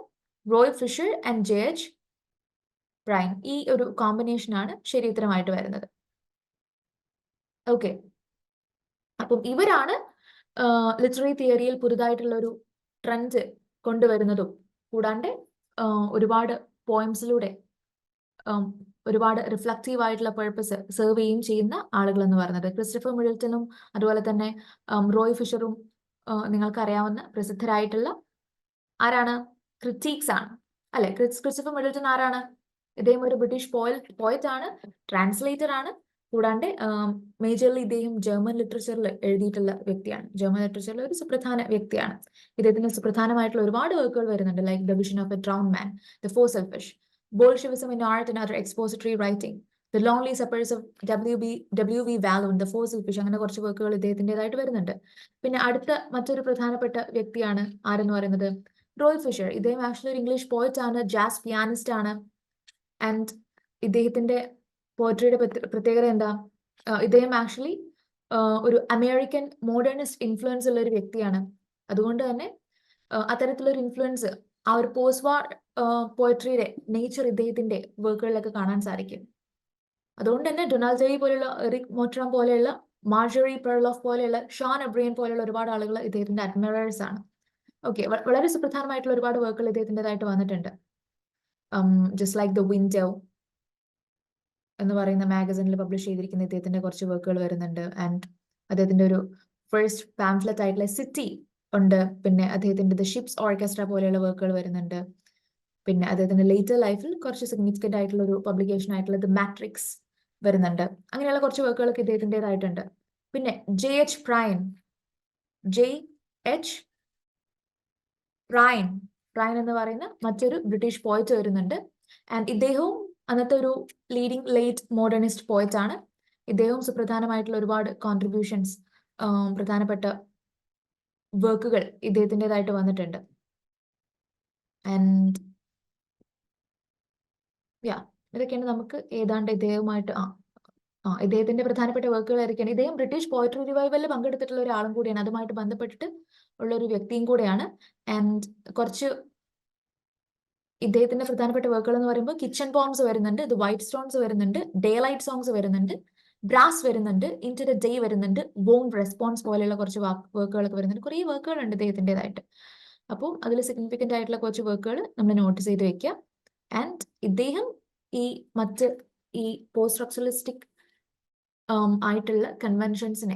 Roy Fisher and J H. Prynne. ഈ ഒരു കോമ്പിനേഷൻ ആണ് ശരിയുത്തരമായിട്ട് വരുന്നത്. ഓക്കെ, അപ്പം ഇവരാണ് ലിറ്റററി തിയറിയിൽ പുതുതായിട്ടുള്ള ഒരു ട്രെൻഡ് കൊണ്ടുവരുന്നതും കൂടാണ്ട് ഒരുപാട് പോയിംസിലൂടെ ഒരുപാട് റിഫ്ലക്റ്റീവ് ആയിട്ടുള്ള പർപ്പസ് സെർവ് ചെയ്യുന്ന ആളുകൾ എന്ന് പറയുന്നത്. ക്രിസ്റ്റഫർ മിഡിൽട്ടണും അതുപോലെ തന്നെ റോയ് ഫിഷറും നിങ്ങൾക്കറിയാവുന്ന പ്രസിദ്ധരായിട്ടുള്ള ആരാണ്? ക്രിറ്റിക്സ് ആണ്, അല്ലെ? ക്രിസ്റ്റഫർ മിഡിൽട്ടൺ ആരാണ്? ഇദ്ദേഹം ഒരു ബ്രിട്ടീഷ് പോയറ്റ് ആണ്, ട്രാൻസ്ലേറ്റർ ആണ്, കൂടാണ്ട് മേജർലി ഇദ്ദേഹം ജർമ്മൻ ലിറ്ററേച്ചറിൽ എഴുതിയിട്ടുള്ള വ്യക്തിയാണ്. ജർമ്മൻ ലിറ്ററേച്ചറിൽ ഒരു സുപ്രധാന വ്യക്തിയാണ്. ഇദ്ദേഹത്തിന് സുപ്രധാനമായിട്ടുള്ള ഒരുപാട് വർക്കുകൾ വരുന്നുണ്ട്. Like the vision of a drown man, the four selfish, Bolshevism in art and other expository writing, the lonely suppers of W.V. Balloon, the four selfish, അങ്ങനെ കുറച്ച് വർക്കുകൾ ഇദ്ദേഹത്തിൻ്റെതായിട്ട് വരുന്നുണ്ട്. പിന്നെ അടുത്ത മറ്റൊരു പ്രധാനപ്പെട്ട വ്യക്തിയാണ് ആരെന്ന് പറയുന്നത്? റോയ് ഫിഷർ. ഇദ്ദേഹം ആക്ച്വലി ഒരു ഇംഗ്ലീഷ് പോയറ്റ് ആണ്, ജാസ് പിയാനിസ്റ്റ് ആണ്. ആൻഡ് ഇദ്ദേഹത്തിന്റെ പോയട്രിയുടെ പ്രത്യേകത എന്താ? ഇദ്ദേഹം ആക്ച്വലി ഒരു അമേരിക്കൻ മോഡേണിസ്റ്റ് ഇൻഫ്ലുവൻസ് ഉള്ള ഒരു വ്യക്തിയാണ്. അതുകൊണ്ട് തന്നെ അത്തരത്തിലൊരു ഇൻഫ്ലുവൻസ് ആ ഒരു പോസ്റ്റ് വാർ പോയട്രിയുടെ നേച്ചർ ഇദ്ദേഹത്തിന്റെ വർക്കുകളിലൊക്കെ കാണാൻ സാധിക്കും. അതുകൊണ്ട് തന്നെ ഡൊണാൾഡ് ഡേവി പോലെയുള്ള, എറിക് മോട്രാം പോലെയുള്ള, മാർജറി പെർലോഫ് പോലെയുള്ള, ഷോൺ എബ്രിയൻ പോലെയുള്ള ഒരുപാട് ആളുകൾ ഇദ്ദേഹത്തിന്റെ അഡ്മിറേഴ്സ് ആണ്. ഓക്കെ, വളരെ സുപ്രധാനമായിട്ടുള്ള ഒരുപാട് വർക്കുകൾ ഇദ്ദേഹത്തിൻ്റെതായിട്ട് വന്നിട്ടുണ്ട്. ജസ്റ്റ് ലൈക്ക് ദ വിൻഡോ എന്ന് പറയുന്ന മാഗസിനിൽ പബ്ലിഷ് ചെയ്തിരിക്കുന്ന ഇദ്ദേഹത്തിന്റെ കുറച്ച് വർക്കുകൾ വരുന്നുണ്ട്. ആൻഡ് അദ്ദേഹത്തിന്റെ ഒരു ഫസ്റ്റ് പാംഫ്ലെറ്റ് ആയിട്ടുള്ള സിറ്റി ഉണ്ട്. പിന്നെ അദ്ദേഹത്തിന്റെ ദ ഷിപ്സ് ഓർക്കസ്ട്ര പോലെയുള്ള വർക്കുകൾ വരുന്നുണ്ട്. പിന്നെ അദ്ദേഹത്തിന്റെ ലേറ്റർ ലൈഫിൽ കുറച്ച് സിഗ്നിഫിക്കന്റ് ആയിട്ടുള്ള ഒരു പബ്ലിക്കേഷൻ ആയിട്ടുള്ളത് മാട്രിക്സ് വരുന്നുണ്ട്. അങ്ങനെയുള്ള കുറച്ച് വർക്കുകളൊക്കെ ഇദ്ദേഹത്തിൻ്റെതായിട്ടുണ്ട്. പിന്നെ JH പ്രൈൻ പ്രൈൻ എന്ന് പറയുന്ന മറ്റൊരു ബ്രിട്ടീഷ് പോയറ്റ് വരുന്നുണ്ട്. ആൻഡ് ഇദ്ദേഹവും അന്നത്തെ ഒരു ലീഡിംഗ് ലേറ്റ് മോഡേണിസ്റ്റ് പോയറ്റ് ആണ്. ഇദ്ദേഹവും സുപ്രധാനമായിട്ടുള്ള ഒരുപാട് കോൺട്രിബ്യൂഷൻസ്, പ്രധാനപ്പെട്ട വർക്കുകൾ ഇദ്ദേഹത്തിൻ്റെതായിട്ട് വന്നിട്ടുണ്ട്. ആൻഡ് ഇതൊക്കെയാണ് നമുക്ക് ഏതാണ്ട് ഇദ്ദേഹവുമായിട്ട് ഇദ്ദേഹത്തിന്റെ പ്രധാനപ്പെട്ട വർക്കുകൾ ആയിരിക്കാണ്. ഇദ്ദേഹം ബ്രിട്ടീഷ് പോയട്രി റിവൈവലിൽ പങ്കെടുത്തിട്ടുള്ള ഒരാളും കൂടിയാണ്. അതുമായിട്ട് ബന്ധപ്പെട്ടിട്ട് ഉള്ള ഒരു വ്യക്തിയും കൂടെയാണ്. ആൻഡ് കുറച്ച് ഇദ്ദേഹത്തിന്റെ പ്രധാനപ്പെട്ട വർക്കുകൾ എന്ന് പറയുമ്പോൾ കിച്ചൺ പോംസ് വരുന്നുണ്ട്, ദ വൈറ്റ് സ്റ്റോൺസ് വരുന്നുണ്ട്, ഡേ ലൈറ്റ് സോങ്സ് വരുന്നുണ്ട്, ബ്രാസ് വരുന്നുണ്ട്, ഇൻടു ദ ഡേ വരുന്നുണ്ട്, വോൺ റെസ്പോൺസ് പോലെയുള്ള കുറച്ച് വർക്കുകളൊക്കെ വരുന്നുണ്ട്. കുറേ വർക്കുകൾ ഉണ്ട് ഇദ്ദേഹത്തിൻ്റെതായിട്ട്. അപ്പോൾ അതിൽ സിഗ്നിഫിക്കന്റ് ആയിട്ടുള്ള കുറച്ച് വർക്കുകൾ നമ്മൾ നോട്ടീസ് ചെയ്ത് വെക്കുക. ആൻഡ് ഇദ്ദേഹം ഈ മറ്റ് ഈ പോസ്റ്റ് സ്ട്രക്ചറലിസ്റ്റിക് ആയിട്ടുള്ള കൺവെൻഷൻസിനെ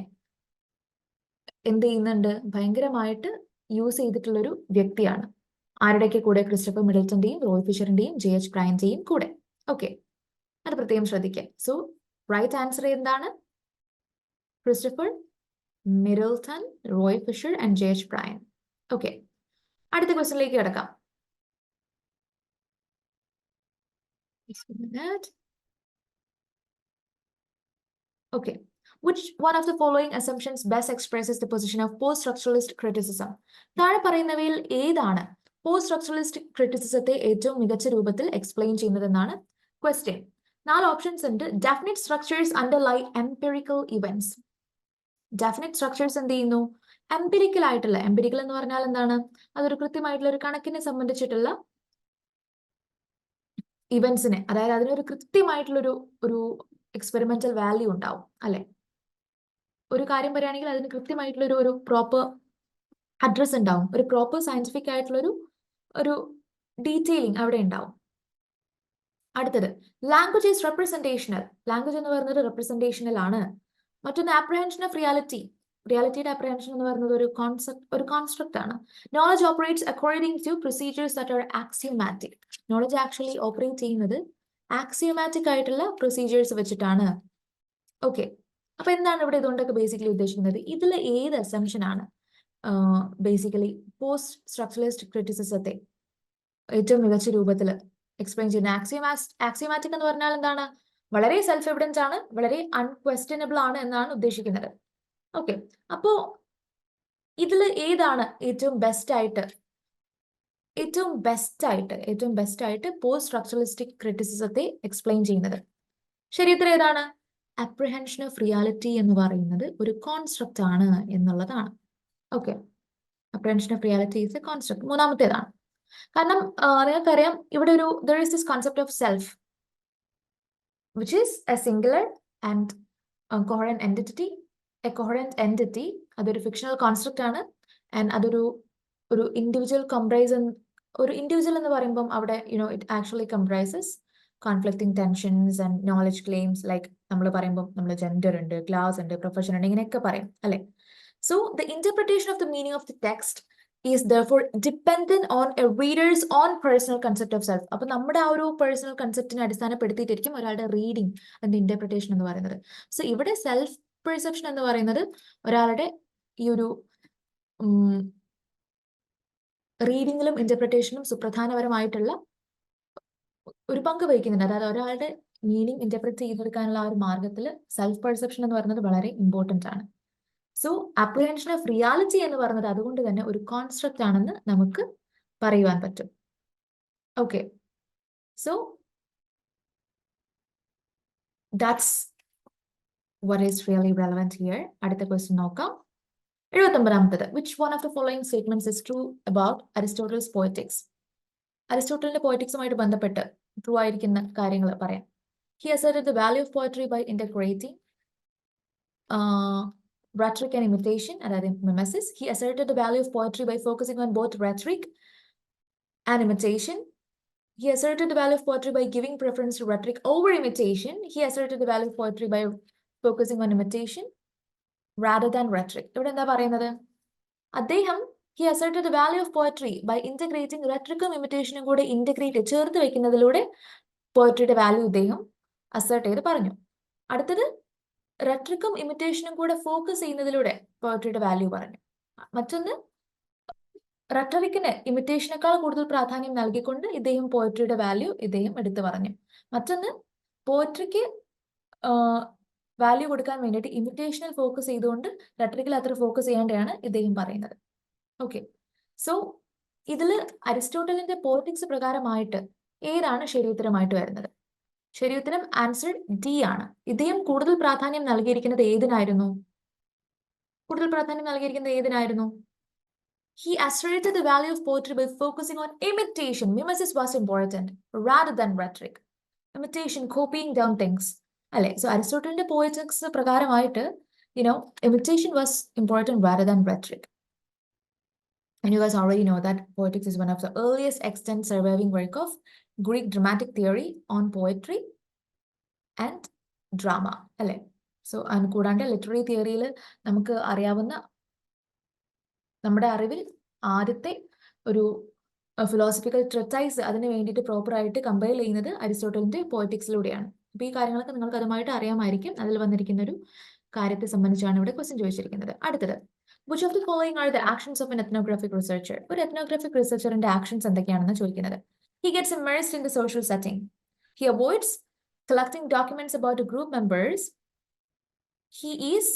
എന്ത് ചെയ്യുന്നുണ്ട്, ഭയങ്കരമായിട്ട് യൂസ് ചെയ്തിട്ടുള്ളൊരു വ്യക്തിയാണ്. ആരുടെയൊക്കെ കൂടെ? ക്രിസ്റ്റഫർ മിഡിൽട്ടന്റെയും റോയ് ഫിഷറിന്റെയും JH പ്രൈൻ്റെയും കൂടെ. ഓക്കെ, അത് പ്രത്യേകം ശ്രദ്ധിക്കുക. സോ റൈറ്റ് ആൻസർ എന്താണ്? Christopher Middleton, Roy Fisher and JH Prynne. Okay, അടുത്ത ക്വസ്റ്റ്യനിലേക്ക് കിടക്കാം. Okay. Which one of the following assumptions best expresses the position of post-structuralist criticism? താഴെ പറയുന്നവയിൽ ഏതാണ് പോസ്റ്റ് സ്ട്രക്ചറലിസ്റ്റ് ക്രിറ്റിസിസത്തെ ഏറ്റവും മികച്ച രൂപത്തിൽ എക്സ്പ്ലെയിൻ ചെയ്യുന്നതെന്നാണ് ക്വസ്റ്റ്യൻ. 4 ഓപ്ഷൻസ് ഉണ്ട്. Definite structures underlay empirical events. Definite structures എന്ത് ചെയ്യുന്നു? എംപിറിക്കൽ ആയിട്ടുള്ള, എംപിറിക്കൽ എന്ന് പറഞ്ഞാൽ എന്താണ്? അതൊരു കൃത്യമായിട്ടുള്ള ഒരു കണക്കിനെ സംബന്ധിച്ചിട്ടുള്ള ഇവന്റ്സിനെ, അതായത് അതിനൊരു കൃത്യമായിട്ടുള്ളൊരു ഒരു എക്സ്പെരിമെന്റൽ വാല്യൂ ഉണ്ടാവും, അല്ലെ? ഒരു കാര്യം പറയുകയാണെങ്കിൽ അതിന് കൃത്യമായിട്ടുള്ള ഒരു പ്രോപ്പർ അഡ്രസ് ഉണ്ടാവും, ഒരു പ്രോപ്പർ സയന്റിഫിക് ആയിട്ടുള്ള ഒരു ഡീറ്റെയിലിംഗ് അവിടെ ഉണ്ടാവും. അടുത്തത് ലാംഗ്വേജ് ഈസ് റെപ്രസെന്റേഷണൽ. ലാംഗ്വേജ് എന്ന് പറയുന്നത് റെപ്രസെന്റേഷണൽ ആണ്. മറ്റൊന്ന് ആപ്രിഹെൻഷൻ ഓഫ് റിയാലിറ്റി. റിയാലിറ്റിയുടെ ആപ്രിഹെൻഷൻ എന്ന് പറയുന്നത് ഒരു കോൺസ്ട്രക്ട് ആണ്. Knowledge operates according to procedures that are axiomatic. Knowledge actually operate ചെയ്യുന്നത് ആക്സിയോമാറ്റിക് ആയിട്ടുള്ള പ്രൊസീജിയേഴ്സ് വെച്ചിട്ടാണ്. ഓക്കെ, അപ്പൊ എന്താണ് ഇവിടെ ഇതുകൊണ്ടൊക്കെ ബേസിക്കലി ഉദ്ദേശിക്കുന്നത്? ഇതിൽ ഏത് അസംഷൻ ആണ് ബേസിക്കലി പോസ്റ്റ് സ്ട്രക്ചറലിസ്റ്റ് ക്രിറ്റിസിസത്തെ ഏറ്റവും മികച്ച രൂപത്തിൽ എക്സ്പ്ലെയിൻ ചെയ്യുന്നത്? ആക്സിയോമാറ്റിക് എന്ന് പറഞ്ഞാൽ എന്താണ്? വളരെ സെൽഫ് എവിഡൻസ് ആണ്, വളരെ അൺക്വസ്റ്റ്യനബിൾ ആണ് എന്നാണ് ഉദ്ദേശിക്കുന്നത്. ഓക്കെ, അപ്പോ ഇതിൽ ഏതാണ് ഏറ്റവും ബെസ്റ്റ് ആയിട്ട് പോസ്റ്റ് സ്ട്രക്ചറലിസ്റ്റിക് ക്രിറ്റിസിസത്തെ എക്സ്പ്ലെയിൻ ചെയ്യുന്നത്? ശരി, ഉത്തരം ഏതാണ്? അപ്രിഹെൻഷൻ ഓഫ് റിയാലിറ്റി എന്ന് പറയുന്നത് ഒരു കോൺസ്ട്രക്റ്റ് ആണ് എന്നുള്ളതാണ്. Okay, apprehension of reality is a construct. മൂന്നാമത്തേതാണ്. കാരണം നിങ്ങൾക്കറിയാം ഇവിടെ there is this concept of self which is a singular and a coherent entity. അതൊരു ഫിക്ഷണൽ കോൺസ്ട്രക്റ്റ് ആണ്. ആൻഡ് അതൊരു ഇൻഡിവിജ്വൽ ഇൻഡിവിജ്വൽ എന്ന് പറയുമ്പം അവിടെ it actually comprises conflicting tensions and knowledge claims. Like നമ്മൾ പറയുമ്പോൾ നമ്മൾ ജെൻഡർ ഉണ്ട്, ക്ലാസ് ഉണ്ട്, പ്രൊഫഷൻ ഉണ്ട്, ഇങ്ങനെയൊക്കെ പറയും, അല്ലെ? So the interpretation of the meaning of the text is therefore dependent on a reader's own personal concept of self. അപ്പൊ നമ്മുടെ ആ ഒരു പേഴ്സണൽ കൺസെപ്റ്റിനെ അടിസ്ഥാനപ്പെടുത്തിയിട്ടിരിക്കും ഒരാളുടെ റീഡിങ് അതിന്റെ ഇന്റർപ്രിട്ടേഷൻ എന്ന് പറയുന്നത്. സോ ഇവിടെ സെൽഫ് പെർസെപ്ഷൻ എന്ന് പറയുന്നത് ഒരാളുടെ ഈ ഒരു റീഡിങ്ങിലും ഇന്റർപ്രിട്ടേഷനും സുപ്രധാനപരമായിട്ടുള്ള ഒരു പങ്ക് വഹിക്കുന്നുണ്ട്. അതായത് ഒരാളുടെ മീനിങ് ഇന്റർപ്രറ്റ് ചെയ്തെടുക്കാനുള്ള ആ ഒരു മാർഗത്തിൽ സെൽഫ് പെർസെപ്ഷൻ എന്ന് പറയുന്നത് വളരെ ഇമ്പോർട്ടന്റ് ആണ്. സോ അപ്രിഹെൻഷൻ ഓഫ് റിയാലിറ്റി എന്ന് പറയുന്നത് അതുകൊണ്ട് തന്നെ ഒരു കോൺസ്ട്രക്റ്റ് ആണെന്ന് നമുക്ക് പറയുവാൻ പറ്റും. Okay, so that's what is really relevant here. അടുത്ത ക്വസ്റ്റ്യൻ നോക്കാം. 79ാമത്തേത്. Which one of the following statements is true about Aristotle's poetics? അരിസ്റ്റോട്ടലിന്റെ പോയറ്റിക്സുമായിട്ട് ബന്ധപ്പെട്ട് ട്രൂ ആയിരിക്കുന്ന കാര്യങ്ങൾ പറയാം. He asserted the value of poetry by integrating rhetoric and imitation, അതായത് mimesis. He asserted the value of poetry by focusing on both rhetoric and imitation. He asserted the value of poetry by giving preference to rhetoric over imitation. He asserted the value of poetry by focusing on imitation rather than rhetoric. ഇവിടെ എന്താ പറയുന്നത്? അദ്ദേഹം He asserted the value of poetry by integrating rhetoricum imitation കൂടെ integrate ചേർത്ത് വെക്കുന്നതിലൂടെ പോയട്രിയുടെ value ഇദ്ദേഹം assert ചെയ്ത് പറഞ്ഞു. അടുത്തത് റെട്രിക്കും ഇമിറ്റേഷനും കൂടെ ഫോക്കസ് ചെയ്യുന്നതിലൂടെ പോയട്രിയുടെ വാല്യൂ പറഞ്ഞു. മറ്റൊന്ന് റെട്ടറിക്കിന് ഇമിറ്റേഷനേക്കാൾ കൂടുതൽ പ്രാധാന്യം നൽകിക്കൊണ്ട് ഇദ്ദേഹം പോയട്രിയുടെ വാല്യൂ ഇദ്ദേഹം എടുത്തു പറഞ്ഞു. മറ്റൊന്ന് പോയട്രിക്ക് വാല്യൂ കൊടുക്കാൻ വേണ്ടിയിട്ട് ഇമിറ്റേഷനിൽ ഫോക്കസ് ചെയ്തുകൊണ്ട് റെട്ടറിക്കിൽ അത്ര ഫോക്കസ് ചെയ്യാണ്ടാണ് ഇദ്ദേഹം പറയുന്നത്. ഓക്കെ, സോ ഇതിൽ അരിസ്റ്റോട്ടലിന്റെ പോളിറ്റിക്സ് പ്രകാരമായിട്ട് ഏതാണ് ശരിയുത്തരമായിട്ട് വരുന്നത്? ശരിയുത്തരം ആൻസർ ഡി ആണ്. ഇദ്ദേഹം കൂടുതൽ പ്രാധാന്യം നൽകിയിരിക്കുന്നത് ഏതിനായിരുന്നു? He asserted the value of poetry by focusing on imitation. Mimesis was important rather than rhetoric. Imitation, copying down things. അല്ലെ? So അരിസ്റ്റോട്ടലിന്റെ പോളിറ്റിക്സ് പ്രകാരമായിട്ട് imitation was important rather than rhetoric. And you guys already know that poetics is one of the earliest extant surviving work of Greek dramatic theory on poetry and drama. അല്ലെ? So കൂടാണ്ട് literary തിയറിയിൽ നമുക്ക് അറിയാവുന്ന നമ്മുടെ അറിവിൽ ആദ്യത്തെ ഒരു philosophical ട്രെറ്റൈസ് അതിന് വേണ്ടിയിട്ട് പ്രോപ്പറായിട്ട് കമ്പയർ ചെയ്യുന്നത് അരിസ്റ്റോട്ടലിന്റെ പോയറ്റിക്സിലൂടെയാണ്. അപ്പോൾ ഈ കാര്യങ്ങളൊക്കെ നിങ്ങൾക്ക് അതുമായിട്ട് അറിയാമായിരിക്കും. അതിൽ വന്നിരിക്കുന്ന ഒരു കാര്യത്തെ സംബന്ധിച്ചാണ് ഇവിടെ ക്വസ്റ്റ്യൻ ചോദിച്ചിരിക്കുന്നത്. അടുത്തത്, which of the following are the actions of an ethnographic researcher? ഒരു ethnographic researcherന്റെ ആക്ഷൻസ് എന്തൊക്കെയാണെന്ന് ചോദിക്കുന്നത്. He gets immersed in the social setting. He avoids collecting documents about the group members. He is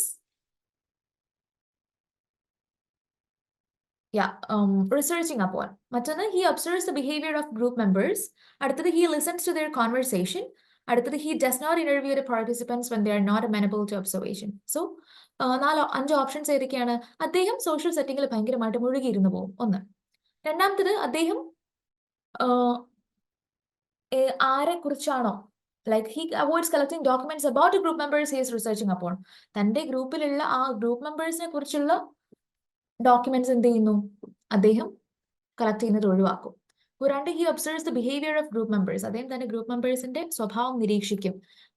researching upon. മറ്റൊന്ന്, he observes the behavior of group members. അടുത്തത്, he listens to their conversation. അടുത്തത്, he does not interview the participants when they are not amenable to observation. So 4-5 options ഏതൊക്കെയാണ്? അദ്ദേഹം social സെറ്റിംഗിൽ ഭയങ്കരമായിട്ട് മുഴുകിയിരുന്നു പോകും. ഒന്ന്. രണ്ടാമത്തത്, അദ്ദേഹം ആരെ കുറിച്ചാണോ he avoids collecting documents about the group members he is researching upon. തന്റെ ഗ്രൂപ്പിലുള്ള ആ ഗ്രൂപ്പ് മെമ്പേഴ്സിനെ കുറിച്ചുള്ള ഡോക്യുമെന്റ്സ് എന്ത് ചെയ്യുന്നു? അദ്ദേഹം കളക്ട് ചെയ്യുന്നത് ഒഴിവാക്കും. കൂടാണ്ട് he observes the behavior of group members. അദ്ദേഹം തന്റെ ഗ്രൂപ്പ് മെമ്പേഴ്സിന്റെ സ്വഭാവം നിരീക്ഷിക്കും.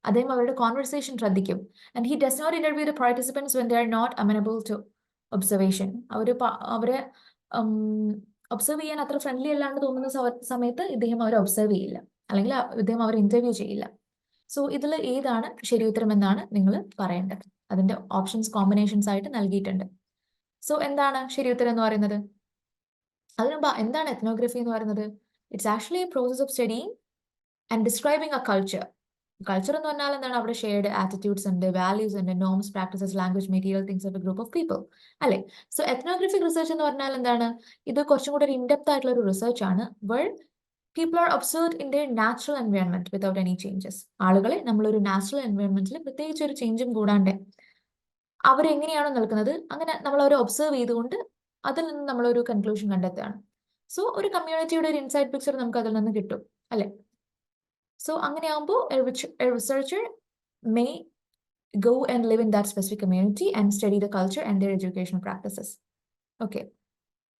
അദ്ദേഹം അവരുടെ കോൺവെർസേഷൻ ശ്രദ്ധിക്കും. And he does not interview the participants when they are not amenable to observation. അവരെ ഒബ്സർവ് ചെയ്യാൻ അത്ര ഫ്രണ്ട്ലി അല്ലാണ്ട് തോന്നുന്ന സമയത്ത് ഇദ്ദേഹം അവരെ ഒബ്സർവ് ചെയ്യില്ല, അല്ലെങ്കിൽ ഇദ്ദേഹം അവരെ ഇന്റർവ്യൂ ചെയ്യില്ല. സോ ഇതിൽ ഏതാണ് ശരിയുത്തരം എന്നാണ് നിങ്ങൾ പറയേണ്ടത്. അതിന്റെ ഓപ്ഷൻസ് കോമ്പിനേഷൻസ് ആയിട്ട് നൽകിയിട്ടുണ്ട്. സോ എന്താണ് ശരിയുത്തരം എന്ന് പറയുന്നത്? അതിനുമ്പ് എന്താണ് എത്നോഗ്രഫി എന്ന് പറയുന്നത്? It's actually A process of studying and describing A culture. Culture എന്ന് പറഞ്ഞാൽ എന്താണ്? അവിടെ ഷെയർഡ് ആറ്റിറ്റ്യൂഡ്സ് ഉണ്ട്, വാല്യൂസ് ഉണ്ട്, norms, practices, language, material, things of A group of people, അല്ലെ? സോ എത്നോഗ്രഫിക് റിസർച്ച് എന്ന് പറഞ്ഞാൽ എന്താണ്? ഇത് കുറച്ചും കൂടെ ഒരു ഇൻഡെപ്ത് ആയിട്ടുള്ള ഒരു റിസർച്ച് ആണ്. Where people are observed in their natural environment without any changes. ആളുകളെ നമ്മളൊരു നാച്ചുറൽ എൻവയോൺമെന്റിൽ പ്രത്യേകിച്ച് ഒരു ചേഞ്ചും കൂടാണ്ട് അവരെങ്ങനെയാണോ നിൽക്കുന്നത് അങ്ങനെ നമ്മൾ അവരെ ഒബ്സർവ് ചെയ്തുകൊണ്ട് അതിൽ നിന്ന് നമ്മളൊരു കൺക്ലൂഷൻ കണ്ടെത്തുകയാണ്. സോ ഒരു കമ്മ്യൂണിറ്റിയുടെ ഒരു ഇൻസൈഡ് പിക്ചർ നമുക്ക് അതിൽ നിന്ന് കിട്ടും, അല്ലെ? സോ അങ്ങനെയാകുമ്പോൾ A researcher may go and live in that specific community and study the culture and their educational practices. Okay.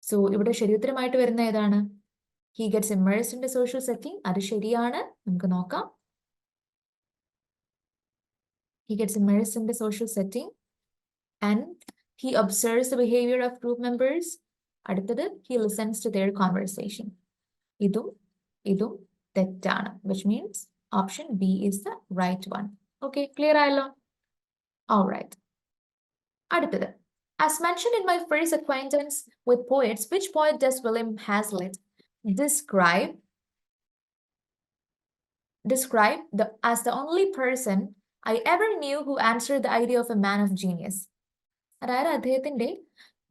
So ഇവിടെ ശരിയുത്തരമായിട്ട് വരുന്ന ഏതാണ്? He gets immersed in the social setting. അത് ശരിയാണ്. നമുക്ക് നോക്കാം. He gets immersed in the social setting and he observes the behavior of group members. അടുത്തത്, he listens to their conversation. ഇതും തെറ്റാണ്, which means option B is the right one. Okay, clear ആയല്ലോ? All right. അടുത്തത്, as mentioned in my first acquaintance with poets, which poet does William Hazlitt describe as the only person I ever knew who answered the idea of a man of genius? അതായത് അദ്ദേഹത്തിന്റെ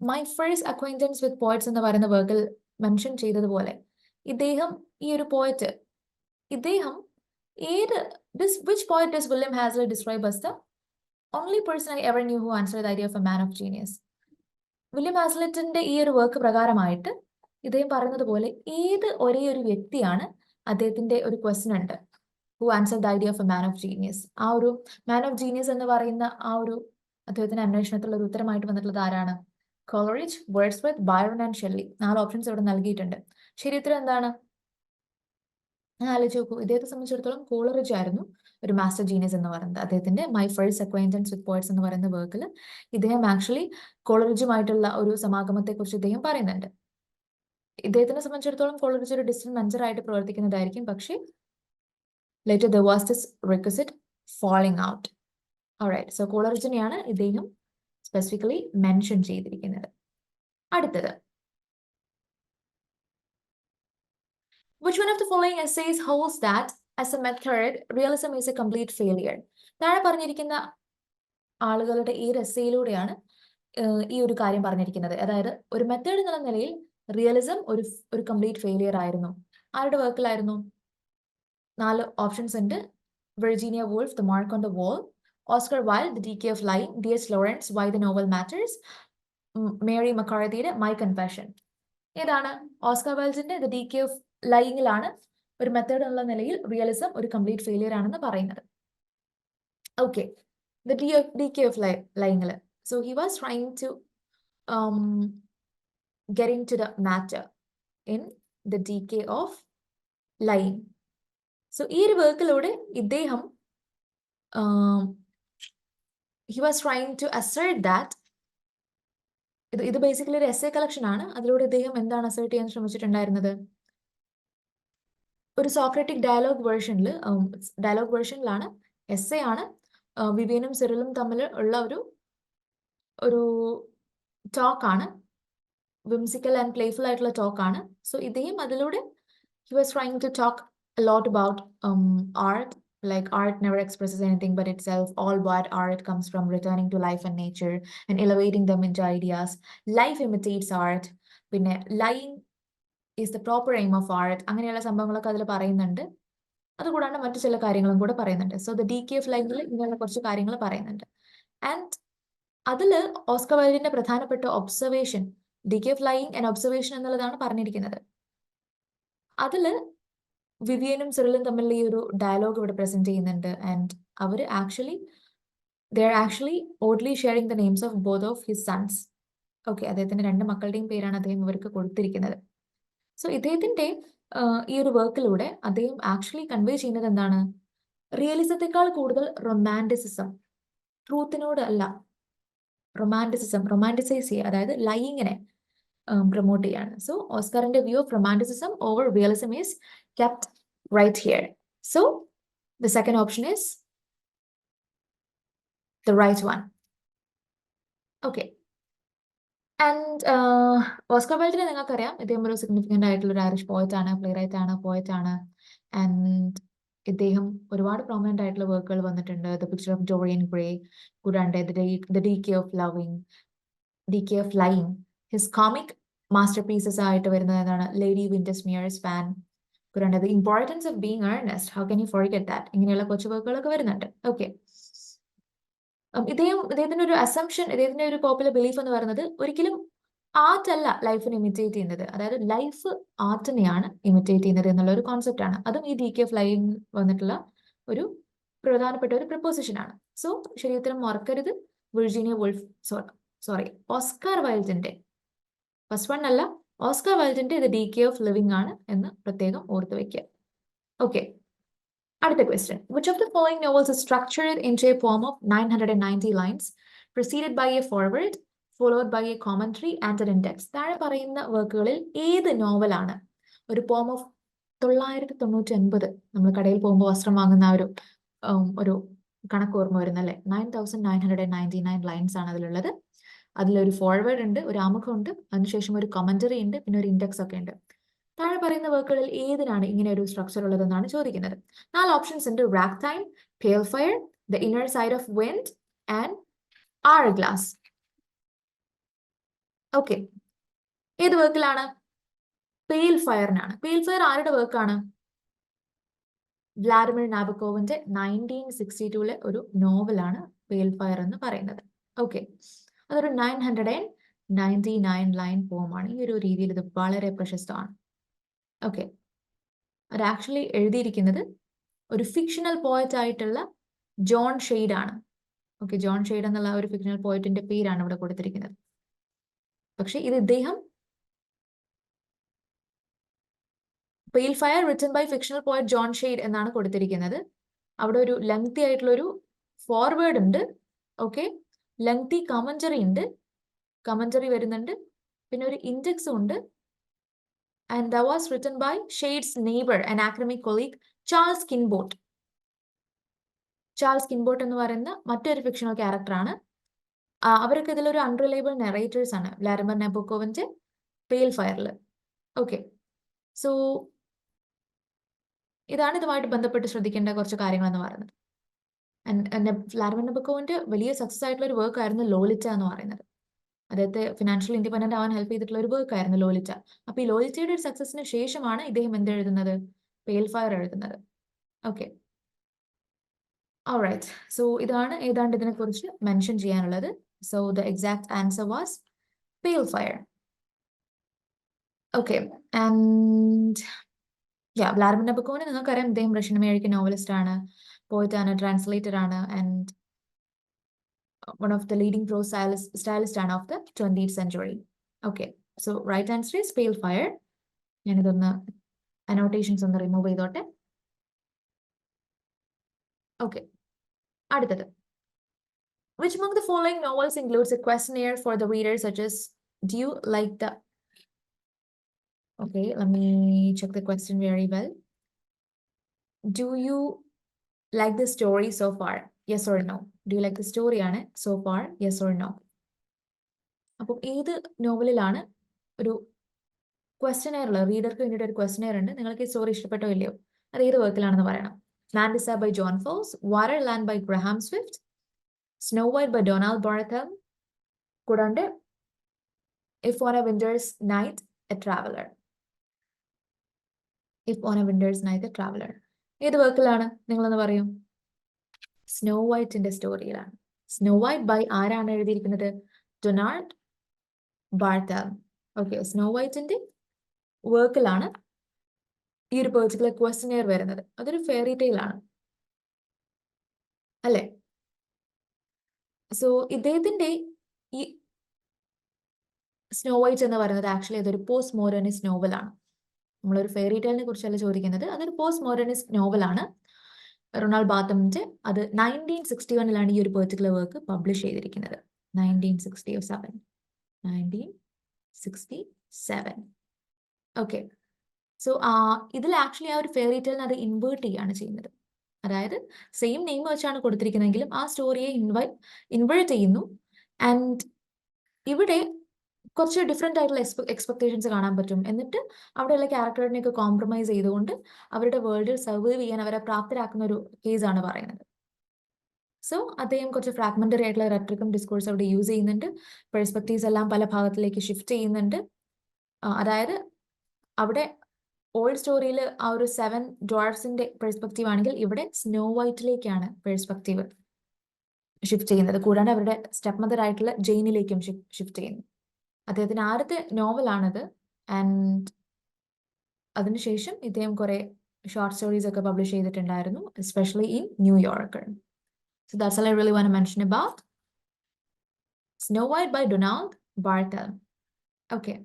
my first acquaintance with poets എന്ന് പറയുന്ന വർക്കിൽ mention ചെയ്തതുപോലെ ഇദ്ദേഹം ഈ ഒരു poet which poet does William Hazlitt describe as the only person I ever knew who answered the idea of a man of genius? William ഹാസ്ലിറ്റിന്റെ ഈ ഒരു വർക്ക് പ്രകാരമായിട്ട് ഇദ്ദേഹം പറയുന്നത് പോലെ ഒരേ ഒരു വ്യക്തിയാണ് അദ്ദേഹത്തിന്റെ ഒരു ക്വസ്റ്റ്യൻ ഉണ്ട്, who answered the idea of a man of genius. ആ ഒരു മാൻ ഓഫ് ജീനിയസ് എന്ന് പറയുന്ന ആ ഒരു അദ്ദേഹത്തിന്റെ അന്വേഷണത്തിലുള്ള ഒരു ഉത്തരമായിട്ട് വന്നിട്ടുള്ളത് ആരാണ്? Coleridge, Wordsworth, Byron and Shelley. 4 options ഇവിടെ നൽകിയിട്ടുണ്ട്. ശരി ഉത്തരം എന്താണ്? ആലോചിച്ച് നോക്കൂ, ഇദ്ദേഹത്തെ സംബന്ധിച്ചിടത്തോളം കോളറിജ് ആയിരുന്നു ഒരു മാസ്റ്റർ ജീനിയസ് എന്ന് പറയുന്നത്. അദ്ദേഹത്തിന്റെ my first acquaintance with poets എന്ന് പറയുന്ന വർക്കിൽ ഇദ്ദേഹം ആക്ച്വലി കോളറിജുമായിട്ടുള്ള ഒരു സമാഗമത്തെ കുറിച്ച് ഇദ്ദേഹം പറയുന്നുണ്ട്. ഇദ്ദേഹത്തിനെ സംബന്ധിച്ചിടത്തോളം കോളറിജ് ഒരു ഡിസ്റ്റന്റ് മെഞ്ചർ ആയിട്ട് പ്രവർത്തിക്കുന്നതായിരിക്കും, പക്ഷേ later there was this requisite falling out. Alright, so കോളറിജിനെയാണ് ഇദ്ദേഹം സ്പെസിഫിക്കലി മെൻഷൻ ചെയ്തിരിക്കുന്നത്. അടുത്തത്, which one of the following essays holds that as a method realism is a complete failure? താഴെ പറഞ്ഞിരിക്കുന്ന ആളുകളുടെ ഈ ഒരു എസ്സേയിലൂടെയാണ് ഈ ഒരു കാര്യം പറഞ്ഞിരിക്കുന്നത്. അതായത് ഒരു മെത്തേഡ് എന്നുള്ള നിലയിൽ റിയലിസം ഒരു കംപ്ലീറ്റ് ഫെയിലിയർ ആയിരുന്നു. ആരുടെ വർക്കിലായിരുന്നു? 4 ഓപ്ഷൻസ് ഉണ്ട്. Virginia Woolf, the mark on the wall; Oscar Wilde, the decay of lying; D H. Lawrence, why the novel matters; Mary മക്കാർത്തിയുടെ മൈ കൺഫെഷൻ. ഏതാണ്? ഓസ്കർ വൈൽഡിന്റെ ദ ഡീകേ ഓഫ് ലൈങ്ങിലാണ് ഒരു മെത്തേഡ് എന്നുള്ള നിലയിൽ റിയലിസം ഒരു കംപ്ലീറ്റ് ഫെയിലിയർ ആണെന്ന് പറയുന്നത്. Okay, the decay of lying. So he was trying to get into the matter in the decay of lying. So ഈ ഒരു വർക്കിലൂടെ ഇദ്ദേഹം he was trying to assert that ഇത് ബേസിക്കലി ഒരു എസ്സേ കളക്ഷൻ ആണ്. അതിലൂടെ ഇദ്ദേഹം എന്താണ് അസേർട്ട് ചെയ്യാൻ ശ്രമിച്ചിട്ടുണ്ടായിരുന്നത്? ഒരു സോക്രറ്റിക് ഡയലോഗ് വേർഷനിലാണ്, എസ്സേ ആണ്. വിവിയനും സിറിലും തമ്മിൽ ഉള്ള ഒരു ടോക്കാണ്, whimsical and playful ആയിട്ടുള്ള ടോക്കാണ്. സോ ഇദ്ദേഹം അതിലൂടെ he was trying to talk a lot about art, like art never expresses anything but itself. All bad art comes from returning to life and nature and elevating them into ideas. Life imitates art. പിന്നെ lying is the proper aim of art. അങ്ങനെയുള്ള സംഭവങ്ങളൊക്കെ അതിൽ പറയുന്നുണ്ട്. അതുകൂടാണ്ട് മറ്റു ചില കാര്യങ്ങളും കൂടെ പറയുന്നുണ്ട്. സോ ദ ഡീകേ ഓഫ് ലൈങ്ങിൽ ഇങ്ങനെയുള്ള കുറച്ച് കാര്യങ്ങൾ പറയുന്നുണ്ട്. ആൻഡ് അതില് ഓസ്കർ വൈൽഡിന്റെ പ്രധാനപ്പെട്ട observation, decay of lying and observation എന്നുള്ളതാണ് പറഞ്ഞിരിക്കുന്നത്. അതില് വിവിയനും സിറിലും തമ്മിലുള്ള ഈ ഒരു ഡയലോഗ് ഇവിടെ പ്രസന്റ് ചെയ്യുന്നുണ്ട്. ആൻഡ് അവർ they are actually oddly sharing the names of both of his sons. Okay, അദ്ദേഹത്തിന്റെ 2 മക്കളുടെയും പേരാണ് അദ്ദേഹം ഇവർക്ക് കൊടുത്തിരിക്കുന്നത്. സോ ഇദ്ദേഹത്തിന്റെ ഈ ഒരു വർക്കിലൂടെ അദ്ദേഹം ആക്ച്വലി കൺവേ ചെയ്യുന്നത് എന്താണ്? റിയലിസത്തെക്കാൾ കൂടുതൽ റൊമാൻറ്റിസിസം, ട്രൂത്തിനോട് അല്ല, റൊമാൻറ്റിസൈസ് ചെയ്യുക, അതായത് ലൈയിങ്ങിനെ പ്രൊമോട്ട് ചെയ്യാണ്. സോ ഓസ്കറിന്റെ view of romanticism over realism is kept right here. So the second option is the right one. Okay. And Oscar വൈൽഡിനെ നിങ്ങൾക്കറിയാം, ഇദ്ദേഹം ഒരു സിഗ്നിഫിക്കൻ്റ് ആയിട്ടുള്ള ഒരു ഐറിഷ് പോയറ്റാണ്, പോയറ്റാണ്. ആൻഡ് ഇദ്ദേഹം ഒരുപാട് പ്രോമിനന്റ് ആയിട്ടുള്ള വർക്കുകൾ വന്നിട്ടുണ്ട്. The picture of Dorian Gray, കൂടാണ്ട് the decay of lying. His comic masterpieces ആയിട്ട് വരുന്നത് ഏതാണ്? ലേഡി വിൻറ്റർസ്മിയർസ് ഫാൻ, കൂടാണ്ട് the importance of being Earnest, how can you forget that, ഇങ്ങനെയുള്ള കുറച്ച് വർക്കുകളൊക്കെ വരുന്നുണ്ട്. ഓക്കെ, ഇദ്ദേഹത്തിന്റെ ഒരു അസംഷൻ, ഇദ്ദേഹത്തിന്റെ ഒരു പോപ്പുലർ ബിലീഫ് എന്ന് പറയുന്നത് ഒരിക്കലും ആർട്ട് അല്ല ലൈഫിനെ ഇമിറ്റേറ്റ് ചെയ്യുന്നത്, അതായത് ലൈഫ് ആർട്ടിനെയാണ് ഇമിറ്റേറ്റ് ചെയ്യുന്നത് എന്നുള്ള ഒരു കോൺസെപ്റ്റ് ആണ്. അതും ഈ ഡീകേ ഓഫ് ലൈങ് വന്നിട്ടുള്ള ഒരു പ്രധാനപ്പെട്ട ഒരു പ്രപ്പോസിഷൻ ആണ്. സോ ശരീരത്തിനും മറക്കരുത്, വിർജീനിയ വൂൾഫ്, ഓസ്കാർ വൈൽഡിന്റെ, ഫസ്റ്റ് വൺ അല്ല, ഓസ്കാർ വൈൽഡിന്റെ ഇത് ഡീകേ ഓഫ് ലിവിംഗ് ആണ് എന്ന് പ്രത്യേകം ഓർത്ത് വെക്കുക. ഓക്കെ, അടുത്ത question. Which of the following novels is structured into a poem of 990 lines, preceded by a foreword, followed by a commentary and an index? താഴെ പറയുന്ന വർക്കുകളിൽ ഏത് നോവലാണ് ഒരു പോം ഓഫ് 999, നമ്മൾ കടയിൽ പോകുമ്പോൾ വസ്ത്രം വാങ്ങുന്ന ഒരു കണക്ക് ഓർമ്മ വരുന്നല്ലേ, 9999 ലൈൻസ് ആണ് അതിലുള്ളത്. അതിലൊരു ഫോർവേഡ് ഉണ്ട്, ഒരു ആമുഖം ഉണ്ട്, അതിനുശേഷം ഒരു കമന്ററി ഉണ്ട്, പിന്നെ ഒരു ഇൻഡെക്സ് ഒക്കെ ഉണ്ട്. താഴെ പറയുന്ന വർക്കുകളിൽ ഏതിനാണ് ഇങ്ങനെ ഒരു സ്ട്രക്ചർ ഉള്ളതെന്നാണ് ചോദിക്കുന്നത്. 4 ഓപ്ഷൻസ് ഉണ്ട്. Rack time, pale fire, the inner side of wind and hourglass. Okay, ഏത് വർക്കിലാണ്? പേൽ ഫയറിനാണ്. പേൽ ഫയർ ആരുടെ വർക്കാണ്? വ്ളാഡിമിർ നാബക്കോവിന്റെ 1962 ഒരു നോവലാണ് പേൽ ഫയർ എന്ന് പറയുന്നത്. ഓക്കെ, അതൊരു 999 ലൈൻ പോമാണ്. ഈ ഒരു രീതിയിൽ ഇത് വളരെ പ്രശസ്തമാണ്. ഓക്കെ, അത് ആക്ച്വലി എഴുതിയിരിക്കുന്നത് ഒരു ഫിക്ഷണൽ പോയറ്റ് ആയിട്ടുള്ള ജോൺ ഷെയ്ഡ് ആണ്. ഓക്കെ, ജോൺ ഷെയ്ഡ് എന്നുള്ള ഒരു ഫിക്ഷണൽ പോയറ്റിന്റെ പേരാണ് ഇവിടെ കൊടുത്തിരിക്കുന്നത്. പക്ഷെ ഇത് ഇദ്ദേഹം pale fire written by fictional poet John Shade എന്നാണ് കൊടുത്തിരിക്കുന്നത്. അവിടെ ഒരു ലെങ്തി ആയിട്ടുള്ള ഒരു ഫോർവേഡ് ഉണ്ട്. ഓക്കെ, ലെങ്തി കമന്ററി ഉണ്ട്, കമന്ററി വരുന്നുണ്ട്, പിന്നെ ഒരു ഇൻഡെക്സും ഉണ്ട്. And that was written by Shade's neighbour and academic colleague Charles Kinbote. Charles Kinbote എന്ന് പറയുന്ന മറ്റൊരു ഫിക്ഷണൽ ക്യാരക്ടറാണ്. അവരൊക്കെ ഇതിലൊരു അൺറിലയബിൾ നെറേറ്റേഴ്സ് ആണ് വ്ളാഡിമിർ നബോക്കോവിന്റെ പെയിൽ ഫയറിൽ. ഓക്കെ, സോ ഇതാണ് ഇതുമായിട്ട് ബന്ധപ്പെട്ട് ശ്രദ്ധിക്കേണ്ട കുറച്ച് കാര്യങ്ങൾ എന്ന് പറയുന്നത്. വ്ളാഡിമിർ നബോക്കോവിന്റെ വലിയ സക്സസ് ആയിട്ടുള്ള ഒരു വർക്ക് ആയിരുന്നു ലോലിറ്റ എന്ന് പറയുന്നത്. അദ്ദേഹത്തെ ഫിനാൻഷ്യൽ ഇൻഡിപെൻഡന്റ് ആവാൻ ഹെൽപ്പ് ചെയ്തിട്ടുള്ള ഒരു വർക്ക് ആയിരുന്നു ലോലിറ്റ. അപ്പൊ ഈ ലോലിറ്റയുടെ ഒരു സക്സസിന് ശേഷമാണ് ഇദ്ദേഹം എന്ത് എഴുതുന്നത്, പെയിൽ ഫയർ എഴുതുന്നത്. ഓക്കെ, alright, so ഇതാണ് ഏതാണ്ട് ഇതിനെക്കുറിച്ച് മെൻഷൻ ചെയ്യാനുള്ളത്. So the exact answer was pale fire. Okay, and yeah, Vladimir നബോക്കോവിനെ നിങ്ങൾക്കറിയാം, ഇദ്ദേഹം റഷ്യൻ അമേരിക്കൻ നോവലിസ്റ്റ് ആണ്, പോയറ്റ് ആണ്, ട്രാൻസ്ലേറ്റർ ആണ്, and one of the leading prose stylist ആണ് of the 20th century. Okay, so right answer is pale fire. ഞാനിതൊന്ന് annotations ഒന്ന് remove ചെയ്തോട്ടെ. Okay, അടുത്തത്. Which among the following novels includes a questionnaire for the reader such as, do you like the... Okay, let me check the question very well. Do you like the story so far? Yes or no? Do you like the story ആണ് so far? Yes or no? അപ്പോൾ ഏത് നോവലിലാണ് ഒരു questionnaire ഉള്ളത്? റീഡർക്ക് വേണ്ടിയിട്ട് ഒരു questionnaire ഉണ്ട്, നിങ്ങൾക്ക് ഈ സ്റ്റോറി ഇഷ്ടപ്പെട്ടോ ഇല്ലയോ, അത് ഏത് വർക്കിലാണെന്ന് പറയണം. Landisa by John Fowles, Waterland by Graham Swift, Snow White by Donald Barthel, കൂടാണ്ട് If on a Winter's Night a Traveler. If on a Winter's Night a Traveler ഏത് വർക്കിലാണ് നിങ്ങളൊന്ന് പറയൂ? സ്നോ വൈറ്റിന്റെ സ്റ്റോറിയിലാണ്. സ്നോ വൈറ്റ് ബൈ ആരാണ് എഴുതിയിരിക്കുന്നത്? Donald ബാർത്തൽ. Okay, snow വൈറ്റിന്റെ വർക്കിലാണ് ഈ ഒരു particular questionnaire വരുന്നത്. അതൊരു ഫെയറി ടെയിൽ ആണ് അല്ലേ? സോ ഇദ്ദേഹത്തിന്റെ ഈ സ്നോ വൈറ്റ് എന്ന് പറയുന്നത് ആക്ച്വലി അതൊരു പോസ്റ്റ് മോഡേണിസ്റ്റ് നോവലാണ്. നമ്മളൊരു ഫെയറി ടെയിലിനെ കുറിച്ചല്ല ചോദിക്കുന്നത്, അതൊരു പോസ്റ്റ് മോഡേണിസ്റ്റ് നോവലാണ്. റൊണാൾഡ് ബാത്തമിന്റെ അത് 1961 ഈ ഒരു പെർട്ടിക്കുലർ വർക്ക് പബ്ലിഷ് ചെയ്തിരിക്കുന്നത്. 1967. ഓക്കെ, സോ ഇതിൽ ആക്ച്വലി ആ ഒരു ഫെയറി ടെയിലിനെ അത് ഇൻവേർട്ട് ചെയ്യാണ് ചെയ്യുന്നത്. അതായത് സെയിം നെയിം വെച്ചാണ് കൊടുത്തിരിക്കുന്നതെങ്കിലും ആ സ്റ്റോറിയെ ഇൻവേർട്ട് ചെയ്യുന്നു. ആൻഡ് ഇവിടെ കുറച്ച് ഡിഫറെന്റ് ആയിട്ടുള്ള എക്സ്പെക്ടേഷൻസ് കാണാൻ പറ്റും. എന്നിട്ട് അവിടെയുള്ള ക്യാരക്ടറിനെയൊക്കെ കോംപ്രമൈസ് ചെയ്തുകൊണ്ട് അവരുടെ വേൾഡിൽ സർവൈവ് ചെയ്യാൻ അവരെ പ്രാപ്തരാക്കുന്ന ഒരു കേസാണ് പറയുന്നത്. സോ അദ്ദേഹം കുറച്ച് ഫ്രാഗ്മെന്ററി ആയിട്ടുള്ള റെട്രിക്കും ഡിസ്കോഴ്സ് അവിടെ യൂസ് ചെയ്യുന്നുണ്ട്. പെർസ്പെക്റ്റീവ്സ് എല്ലാം പല ഭാഗത്തിലേക്ക് ഷിഫ്റ്റ് ചെയ്യുന്നുണ്ട്. അതായത് അവിടെ ഓൾഡ് സ്റ്റോറിയിൽ ആ ഒരു 7 ഡ്വാർഫ്സിന്റെ പെർസ്പെക്റ്റീവ് ആണെങ്കിൽ ഇവിടെ സ്നോ വൈറ്റിലേക്കാണ് പെർസ്പെക്റ്റീവ് ഷിഫ്റ്റ് ചെയ്യുന്നത്. കൂടാതെ അവരുടെ സ്റ്റെപ്പ് മദർ ആയിട്ടുള്ള ജെയിനിലേക്കും ഷിഫ്റ്റ് ചെയ്യുന്നു. അദ്ദേഹത്തിന് ആദ്യത്തെ നോവലാണിത്. ആൻഡ് അതിനുശേഷം ഇദ്ദേഹം കുറെ ഷോർട്ട് സ്റ്റോറീസ് ഒക്കെ പബ്ലിഷ് ചെയ്തിട്ടുണ്ടായിരുന്നു, especially in New York. So that's all I really want to mention about Snow White by Donald Barthel. Okay.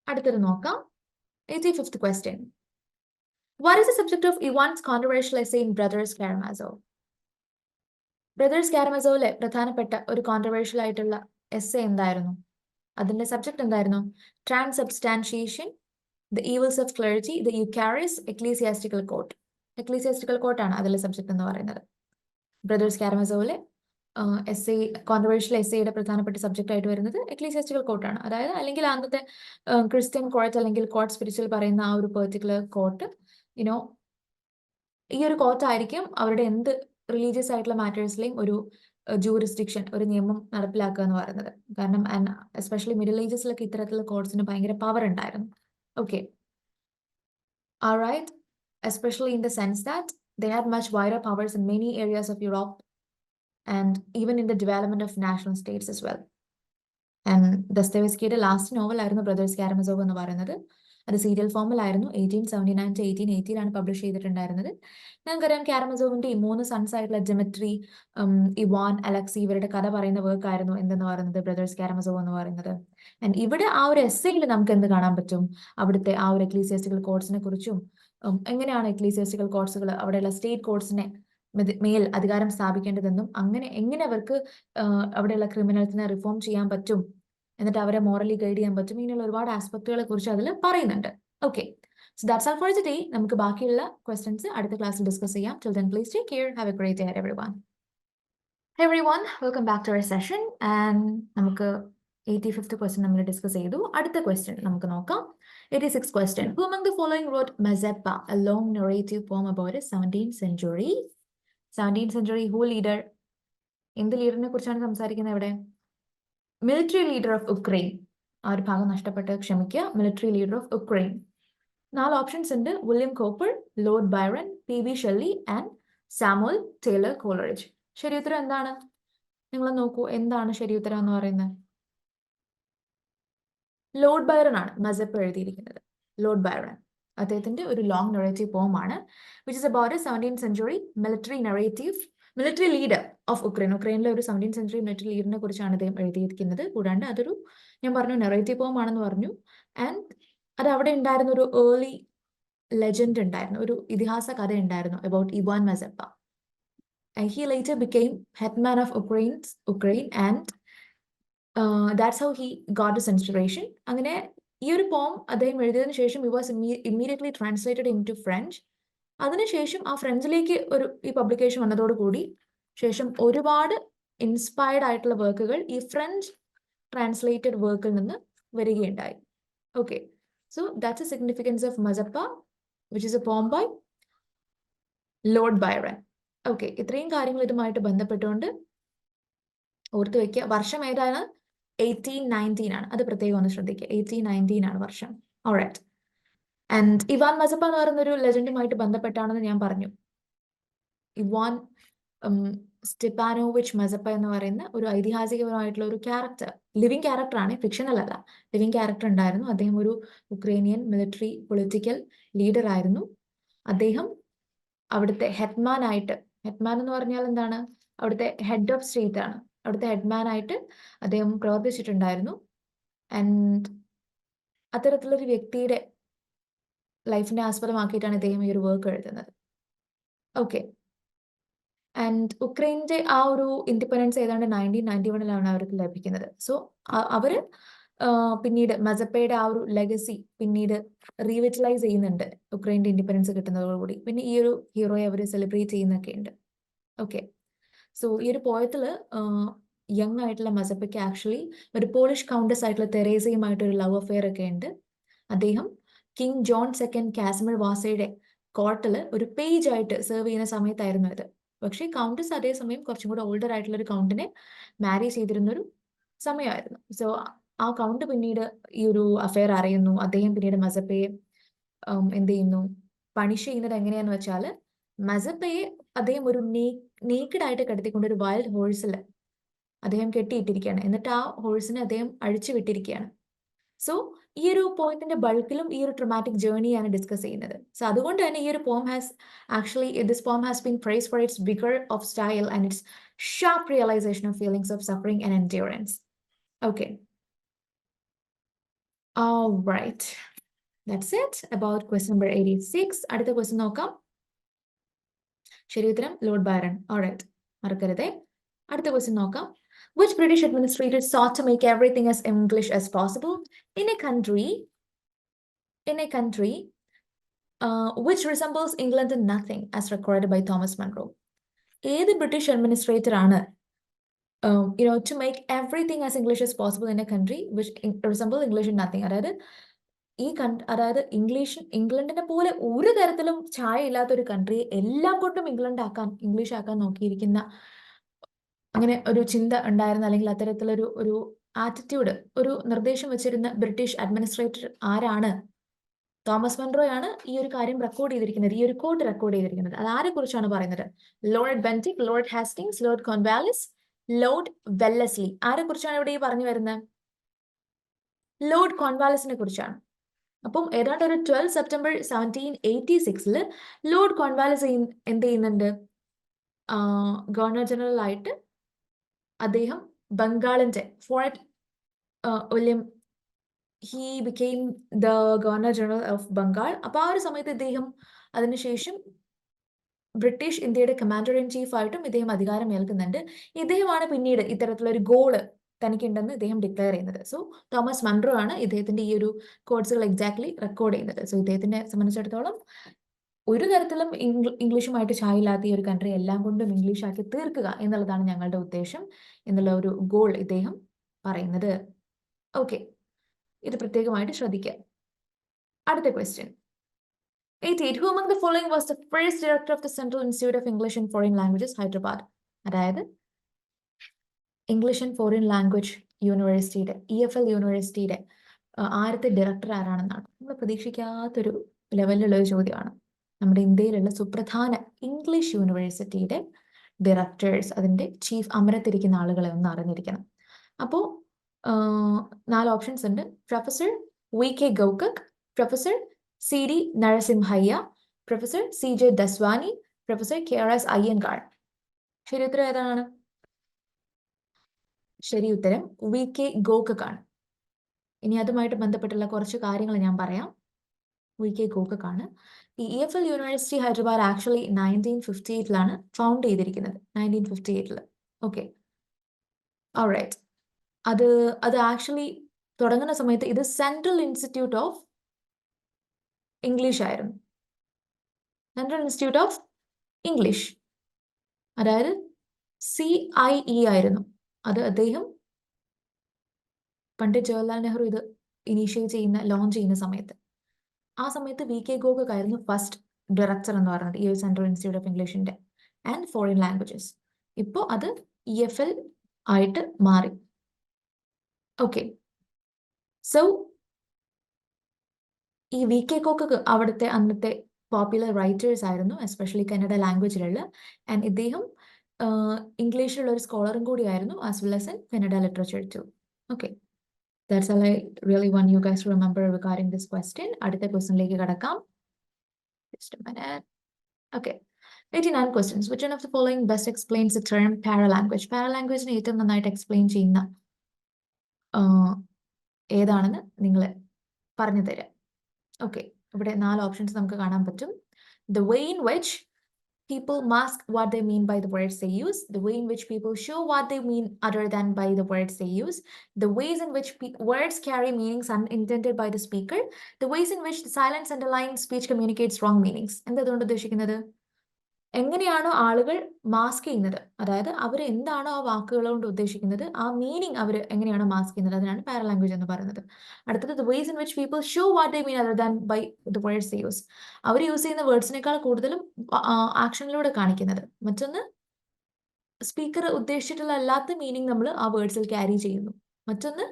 അടുത്തത് നോക്കാം. 85th question. What is the subject of Ivan's controversial essay in Brothers Karamazov? Brothers കാരമസോവിലെ പ്രധാനപ്പെട്ട ഒരു controversial ആയിട്ടുള്ള essay എന്തായിരുന്നു? അതിന്റെ subject എന്തായിരുന്നു? Transubstantiation, the evils of clergy, the eucharist, ecclesiastical court. Ecclesiastical കോർട്ടാണ് അതിലെ സബ്ജക്ട് എന്ന് പറയുന്നത്. ബ്രദേഴ്സ് കാരമസോവിലെ കോൺട്രവേഴ്ഷ്യൽ എസ്സേയുടെ പ്രധാനപ്പെട്ട സബ്ജക്റ്റ് ആയിട്ട് വരുന്നത് എക്ലീസിയാസ്റ്റിക്കൽ കോർട്ടാണ്. അതായത് അല്ലെങ്കിൽ അന്നത്തെ ക്രിസ്ത്യൻ കോർട്ട് അല്ലെങ്കിൽ കോർട്ട് സ്പിരിച്വൽ പറയുന്ന ആ ഒരു പെർട്ടിക്കുലർ കോർട്ട്, യുനോ ഈ ഒരു കോർട്ടായിരിക്കും അവരുടെ എന്ത് റിലീജിയസ് ആയിട്ടുള്ള മാറ്റേഴ്സിലെയും ഒരു ജൂറിസ്ഡിക്ഷൻ, ഒരു നിയമം നടപ്പിലാക്കുക എന്ന് പറയുന്നത്. കാരണം എസ്പെഷ്യലി മിഡിൽ ഏജസിലൊക്കെ ഇത്തരത്തിലുള്ള കോർട്സിന് ഭയങ്കര പവർ ഉണ്ടായിരുന്നു. Okay, alright, especially in the sense that they had much wider powers in many areas of Europe and even in the development of national states as well. And ദസ്തയേവ്സ്കിയുടെ last novel ആയിരുന്നു Brothers Karamazov എന്ന് പറയുന്നത്. അത് serial ഫോമിലായിരുന്നു. 1879 to 1880 publish ചെയ്തിട്ടുണ്ടായിരുന്നത്. നമുക്കറിയാം കാരമസോവിന്റെ ഈ 3 sons ആയിട്ടുള്ള ഡെമിട്രി, Ivan, Alexei ഇവരുടെ കഥ പറയുന്ന വർക്ക് ആയിരുന്നു എന്തെന്ന് പറയുന്നത് ബ്രദേഴ്സ് കാരമസോവ് എന്ന് പറയുന്നത്. ആൻഡ് ഇവിടെ ആ ഒരു എസ്സേയിൽ നമുക്ക് എന്ത് കാണാൻ പറ്റും? അവിടുത്തെ ആ ഒരു എക്ലീസിയാസ്റ്റിക്കൽ കോഡ്സിനെ കുറിച്ചും എങ്ങനെയാണ് എക്ലീസിയാസ്റ്റിക്കൽ കോഡ്സുകൾ അവിടെയുള്ള സ്റ്റേറ്റ് കോഡ്സിനെ മേൽ അധികാരം സ്ഥാപിക്കേണ്ടതെന്നും അങ്ങനെ എങ്ങനെ അവർക്ക് അവിടെയുള്ള ക്രിമിനൽസിനെ റിഫോം ചെയ്യാൻ പറ്റും, എന്നിട്ട് അവരെ മോറലി ഗൈഡ് ചെയ്യാൻ പറ്റും, ഇങ്ങനെയുള്ള ഒരുപാട് ആസ്പെക്റ്റുകളെ കുറിച്ച് അതിൽ പറയുന്നുണ്ട്. Okay, so that's all for today. നമുക്ക് ബാക്കിയുള്ള ക്വസ്റ്റ്യൻസ് അടുത്ത ക്ലാസ്സിൽ ഡിസ്കസ് ചെയ്യാം. Till then please take care. Have A great day everyone. Hey everyone, welcome back to our session. And നമുക്ക് 85th question നമ്മൾ ഡിസ്കസ് ചെയ്തു. അടുത്ത ക്വസ്റ്റ്യൻ നമുക്ക് നോക്കാം. 86th question. Who among the following wrote Mazeppa, a long narrative poem about a 17th century? 17th century who leader? എന്ത് ലീഡറിനെ കുറിച്ചാണ് സംസാരിക്കുന്നത് ഇവിടെ? Military leader of Ukraine. ആ ഒരു ഭാഗം നഷ്ടപ്പെട്ട് ക്ഷമിക്കുക. Military leader of Ukraine. 4 options ഉണ്ട്. William Cowper, Lord Byron, P B. Shelley and Samuel Taylor Coleridge. ശരി ഉത്തരം എന്താണ്? നിങ്ങൾ നോക്കൂ, എന്താണ് ശരി ഉത്തരം എന്ന് പറയുന്നത്? ലോർഡ് ബൈറൺ ആണ് മസെപ്പ എഴുതിയിരിക്കുന്നത്. ലോർഡ് ബൈറൺ അദ്ദേഹത്തിന്റെ ഒരു ലോങ് നറേറ്റീവ് പോം ആണ്, which is about a 17th century military leader of Ukraine. ഉക്രൈനിലെ ഒരു 17th സെഞ്ചുറി മിലിറ്ററി ലീഡറിനെ കുറിച്ചാണ് അദ്ദേഹം എഴുതിയിരിക്കുന്നത്. കൂടാണ്ട് അതൊരു, ഞാൻ പറഞ്ഞു, നറേറ്റീവ് പോം ആണെന്ന് പറഞ്ഞു. ആൻഡ് അത് അവിടെ ഉണ്ടായിരുന്ന ഒരു ഏർലി ലെജൻഡ് ഉണ്ടായിരുന്നു, ഒരു ഇതിഹാസ കഥ ഉണ്ടായിരുന്നു about Ivan Mazeppa. And he later became hetman of Ukraine and that's how he got his inspiration. അങ്ങനെ ഈ ഒരു പോം അദ്ദേഹം എഴുതിയതിനു ശേഷം he was immediately translated into French. അതിനുശേഷം ആ ഫ്രഞ്ചിലേക്ക് ഈ പബ്ലിക്കേഷൻ വന്നതോടുകൂടി ശേഷം ഒരുപാട് ഇൻസ്പയർഡ് ആയിട്ടുള്ള വർക്കുകൾ ഈ ഫ്രഞ്ച് ട്രാൻസ്ലേറ്റഡ് വർക്കിൽ നിന്ന് വരികയുണ്ടായി. Okay, so that's a significance of Mazeppa, which is a poem by Lord Byron. Okay, ഇത്രയും കാര്യങ്ങൾ ഇതുമായിട്ട് ബന്ധപ്പെട്ടുകൊണ്ട് ഓർത്തു വെക്കുക. വർഷം ഏതാണ്? 1819 ആണ്. അത് പ്രത്യേകം ഒന്ന് ശ്രദ്ധിക്കുക. 1819 ആണ് വർഷം. ഓൾറൈറ്റ്. ആൻഡ് ഇവാൻ മസെപ്പ എന്ന് പറയുന്ന ഒരു ലെജൻഡുമായിട്ട് ബന്ധപ്പെട്ടാണെന്ന് ഞാൻ പറഞ്ഞു. ഇവാൻ സ്റ്റെപ്പാനോവിച്ച് മസെപ്പ എന്ന് പറയുന്ന ഒരു ഐതിഹാസികപരമായിട്ടുള്ള ഒരു ക്യാരക്ടർ, ലിവിങ് ക്യാരക്ടർ ആണ്, ഫിക്ഷണൽ അല്ല, ലിവിങ് ക്യാരക്ടർ ഉണ്ടായിരുന്നു. അദ്ദേഹം ഒരു ഉക്രൈനിയൻ മിലിറ്ററി പൊളിറ്റിക്കൽ ലീഡർ ആയിരുന്നു. അദ്ദേഹം അവിടുത്തെ ഹെഡ്മാൻ ആയിട്ട്, ഹെഡ്മാൻ എന്ന് പറഞ്ഞാൽ എന്താണ്? അവിടുത്തെ ഹെഡ് ഓഫ് സ്റ്റേറ്റ് ആണ്. അവിടുത്തെ ഹെഡ്മാൻ ആയിട്ട് അദ്ദേഹം പ്രവർത്തിച്ചിട്ടുണ്ടായിരുന്നു. ആൻഡ് അത്തരത്തിലൊരു വ്യക്തിയുടെ ലൈഫിനെ ആസ്പദമാക്കിയിട്ടാണ് അദ്ദേഹം ഈ ഒരു വർക്ക് എഴുതുന്നത്. ഓക്കെ, ആൻഡ് ഉക്രൈൻ്റെ ആ ഒരു ഇൻഡിപെൻഡൻസ് ഏതാണ്ട് 1991 അവർക്ക് ലഭിക്കുന്നത്. സോ അവര് പിന്നീട് മസെപ്പയുടെ ആ ഒരു ലെഗസി പിന്നീട് റീവിറ്റലൈസ് ചെയ്യുന്നുണ്ട് ഉക്രൈൻ്റെ ഇൻഡിപെൻഡൻസ് കിട്ടുന്നതോടുകൂടി. പിന്നെ ഈ ഒരു ഹീറോയെ അവർ സെലിബ്രേറ്റ് ചെയ്യുന്നൊക്കെ ഉണ്ട്. ഓക്കെ, സോ ഈ ഒരു പോയത്തില് യങ് ആയിട്ടുള്ള മസെപ്പയ്ക്ക് ആക്ച്വലി ഒരു പോളിഷ് കൗണ്ടസ് ആയിട്ടുള്ള തെരേസയുമായിട്ടൊരു ലവ് അഫെയർ ഒക്കെ ഉണ്ട്. അദ്ദേഹം കിങ് ജോൺ സെക്കൻഡ് കാസിമിർ വാസയുടെ കോർട്ടിൽ ഒരു പേജ് ആയിട്ട് സെർവ് ചെയ്യുന്ന സമയത്തായിരുന്നു ഇത്. പക്ഷേ കൗണ്ടസ് അതേസമയം കുറച്ചും കൂടെ ഓൾഡർ ആയിട്ടുള്ള ഒരു കൗണ്ടിനെ മാരി ചെയ്തിരുന്നൊരു സമയമായിരുന്നു. സോ ആ കൗണ്ട് പിന്നീട് ഈ ഒരു അഫെയർ അറിയുന്നു. അദ്ദേഹം പിന്നീട് മസെപ്പയെ എന്ത് ചെയ്യുന്നു, പണിഷ് ചെയ്യുന്നത് എങ്ങനെയാന്ന് വെച്ചാൽ മസെപ്പയെ അദ്ദേഹം ഒരു നേക്കഡ് ആയിട്ട് കിടത്തിക്കൊണ്ട് ഒരു വൈൽഡ് ഹോഴ്സിൽ അദ്ദേഹം കെട്ടിയിട്ടിരിക്കുകയാണ്. എന്നിട്ട് ആ ഹോഴ്സിനെ അദ്ദേഹം അഴിച്ചു വിട്ടിരിക്കുകയാണ്. സോ ഈ ഒരു പോയിന്റിന്റെ ബൾക്കിലും ഈ ഒരു ട്രമാറ്റിക് ജേർണിയാണ് ഡിസ്കസ് ചെയ്യുന്നത്. സോ അതുകൊണ്ട് തന്നെ ഈ ഒരു poem has actually this poem has been praised for its vigour of style and its sharp realisation of feelings of suffering and endurance. Okay, alright, that's it about question number 86. അടുത്ത question നോക്കാം. ശരി ഉത്തരം Lord Byron. Alright, മറക്കരുതേ. അടുത്ത question നോക്കാം. Which British administrator sought to make everything as English as possible in a country which resembles England in nothing, as recorded by Thomas Munro? ഏത് British administrator ആണ് to make everything as English as possible in a country which resembles English in nothing? അതായത് ഇംഗ്ലണ്ടിനെ പോലെ ഒരു തരത്തിലും ഛായ ഇല്ലാത്ത ഒരു കൺട്രിയെ എല്ലാം കൊണ്ടും ഇംഗ്ലീഷ് ആക്കാൻ നോക്കിയിരിക്കുന്ന അങ്ങനെ ഒരു ചിന്ത ഉണ്ടായിരുന്ന, അല്ലെങ്കിൽ അത്തരത്തിലൊരു ആറ്റിറ്റ്യൂഡ്, ഒരു നിർദ്ദേശം വെച്ചിരുന്ന ബ്രിട്ടീഷ് അഡ്മിനിസ്ട്രേറ്റർ ആരാണ്? തോമസ് മൺറോയാണ് ഈ ഒരു കാര്യം റെക്കോർഡ് ചെയ്തിരിക്കുന്നത്, ഈ ഒരു കോട്ട് റെക്കോർഡ് ചെയ്തിരിക്കുന്നത്. അത് ആരെ കുറിച്ചാണ് പറയുന്നത്? Lord Bentinck, Lord Hastings, Lord Cornwallis, Lord Wellesley. ആരെ കുറിച്ചാണ് ഇവിടെ ഈ പറഞ്ഞു വരുന്നത്? ലോർഡ് കോൺവാലിസിനെ കുറിച്ചാണ്. അപ്പം ഏതാണ്ട് ഒരു 12 സെപ്റ്റംബർ 1786 ലോർഡ് കോൺവാലിസ് എന്ത് ചെയ്യുന്നുണ്ട്? ഗവർണർ ജനറൽ ആയിട്ട് അദ്ദേഹം ബംഗാളിന്റെ Fort William he became the Governor General of Bengal. അപ്പോൾ ആ ഒരു സമയത്ത് ഇദ്ദേഹം അതിനുശേഷം ബ്രിട്ടീഷ് ഇന്ത്യയുടെ കമാൻഡർ ഇൻ ചീഫ് ആയിട്ടും ഇദ്ദേഹം അധികാരം ഏൽക്കുന്നുണ്ട്. ഇദ്ദേഹമാണ് പിന്നീട് ഇത്തരത്തിലൊരു ഗോള് തനിക്കുണ്ടെന്ന് ഇദ്ദേഹം ഡിക്ലെയർ ചെയ്യുന്നത്. സോ തോമസ് മൺറോ ആണ് ഇദ്ദേഹത്തിന്റെ ഈ ഒരു കോഡ്സുകൾ എക്സാക്ട്ലി റെക്കോർഡ് ചെയ്യുന്നത്. സോ ഇദ്ദേഹത്തിനെ സംബന്ധിച്ചിടത്തോളം ഒരു തരത്തിലും ഇംഗ്ലീഷുമായിട്ട് ചായില്ലാത്ത ഈ ഒരു കൺട്രി എല്ലാം കൊണ്ടും ഇംഗ്ലീഷ് ആക്കി തീർക്കുക എന്നുള്ളതാണ് ഞങ്ങളുടെ ഉദ്ദേശം എന്നുള്ള ഒരു ഗോൾ ഇദ്ദേഹം പറയുന്നത്. ഓക്കെ, ഇത് പ്രത്യേകമായിട്ട് ശ്രദ്ധിക്കുക. അടുത്ത question. 88. Who among the following was the first director of the Central Institute of English and Foreign Languages, Hyderabad? അതായത് ഇംഗ്ലീഷ് ആൻഡ് ഫോറിൻ ലാംഗ്വേജ് യൂണിവേഴ്സിറ്റിയുടെ EFL യൂണിവേഴ്സിറ്റിയുടെ ആദ്യത്തെ ഡയറക്ടർ ആരാണെന്നാണ്. നമ്മൾ പ്രതീക്ഷിക്കാത്തൊരു ലെവലിലുള്ള ഒരു ചോദ്യമാണ്. നമ്മുടെ ഇന്ത്യയിലുള്ള സുപ്രധാന ഇംഗ്ലീഷ് യൂണിവേഴ്സിറ്റിയുടെ ഡയറക്ടേഴ്സ്, അതിൻ്റെ ചീഫ് അമരത്തിരിക്കുന്ന ആളുകളെ ഒന്ന് അറിഞ്ഞിരിക്കണം. അപ്പോൾ 4 ഓപ്ഷൻസ് ഉണ്ട്. Professor VK Gokak, professor CD Narasimhaiah, professor CJ Daswani, professor KRS Iyengar. ശരി ഉത്തരം ഏതാണ്? ശരി ഉത്തരം VK ഗൗകക് ആണ്. ഇനി അതുമായിട്ട് ബന്ധപ്പെട്ടുള്ള കുറച്ച് കാര്യങ്ങൾ ഞാൻ പറയാം. VK ഗൗകക് ആണ്. ഈ EFL university Hyderabad actually 1958 found ചെയ്തിരിക്കുന്നത്. 1958. Okay, alright. അത് ആക്ച്വലി തുടങ്ങുന്ന സമയത്ത് ഇത് സെൻട്രൽ ഇൻസ്റ്റിറ്റ്യൂട്ട് ഓഫ് ഇംഗ്ലീഷ് ആയിരുന്നു. സെൻട്രൽ ഇൻസ്റ്റിറ്റ്യൂട്ട് ഓഫ് ഇംഗ്ലീഷ്, അതായത് CIE ആയിരുന്നു. അത് അദ്ദേഹം പണ്ഡിറ്റ് ജവഹർലാൽ നെഹ്റു ഇത് ലോഞ്ച് ചെയ്യുന്ന സമയത്ത്, ആ സമയത്ത് VK ഗൗകക് ആയിരുന്നു ഫസ്റ്റ് ഡയറക്ടർ എന്ന് പറയുന്നത് ഈ ഒരു സെൻട്രൽ ഇൻസ്റ്റിറ്റ്യൂട്ട് ഓഫ് ഇംഗ്ലീഷിന്റെ ആൻഡ് ഫോറിൻ ലാംഗ്വേജസ്. ഇപ്പോൾ അത് EFL ആയിട്ട് മാറി. ഓക്കെ, സോ ഈ VK ഗൗകക് അവിടുത്തെ അന്നത്തെ പോപ്പുലർ റൈറ്റേഴ്സ് ആയിരുന്നു, എസ്പെഷ്യലി കന്നഡ ലാംഗ്വേജിലുള്ള. ആൻഡ് ഇദ്ദേഹം ഇംഗ്ലീഷിലുള്ള ഒരു സ്കോളറും കൂടിയായിരുന്നു, as well as in Kannada literature too. Okay, that's all I really want you guys to remember regarding this question. അടുത്ത ക്വസ്റ്റ്യനിലേക്ക് കടക്കാം. Just a minute. Okay. 89 questions. Which one of the following best explains the term paralanguage? Paralanguage-നെ ഏറ്റവും നന്നായിട്ട് explain ചെയ്യുന്ന ഏതാണെന്ന് നിങ്ങൾ പറഞ്ഞു തരാം. ഓക്കെ, ഇവിടെ 4 ഓപ്ഷൻസ് നമുക്ക് കാണാൻ പറ്റും. The way in which people mask what they mean by the words they use, the way in which people show what they mean other than by the words they use, the ways in which words carry meanings unintended by the speaker, the ways in which the silence underlying speech communicates wrong meanings. എന്തുകൊണ്ട് ഉദ്ദേശിക്കുന്നത്? എങ്ങനെയാണോ ആളുകൾ mask ചെയ്യുന്നത്, അതായത് അവർ എന്താണോ ആ വാക്കുകൾ കൊണ്ട് ഉദ്ദേശിക്കുന്നത്, ആ മീനിങ് അവർ എങ്ങനെയാണോ മാസ്ക് ചെയ്യുന്നത്, അതിനാണ് പാരലാംഗ്വേജ് എന്ന് പറയുന്നത്. അടുത്തത് the ways in which people show what they mean other than by the words they use. അവർ യൂസ് ചെയ്യുന്ന വേർഡ്സിനേക്കാൾ കൂടുതലും ആക്ഷനിലൂടെ കാണിക്കുന്നത്. മറ്റൊന്ന് സ്പീക്കർ ഉദ്ദേശിച്ചിട്ടുള്ള അല്ലാത്ത മീനിങ് നമ്മൾ ആ വേർഡ്സിൽ ക്യാരി ചെയ്യുന്നു. മറ്റൊന്ന്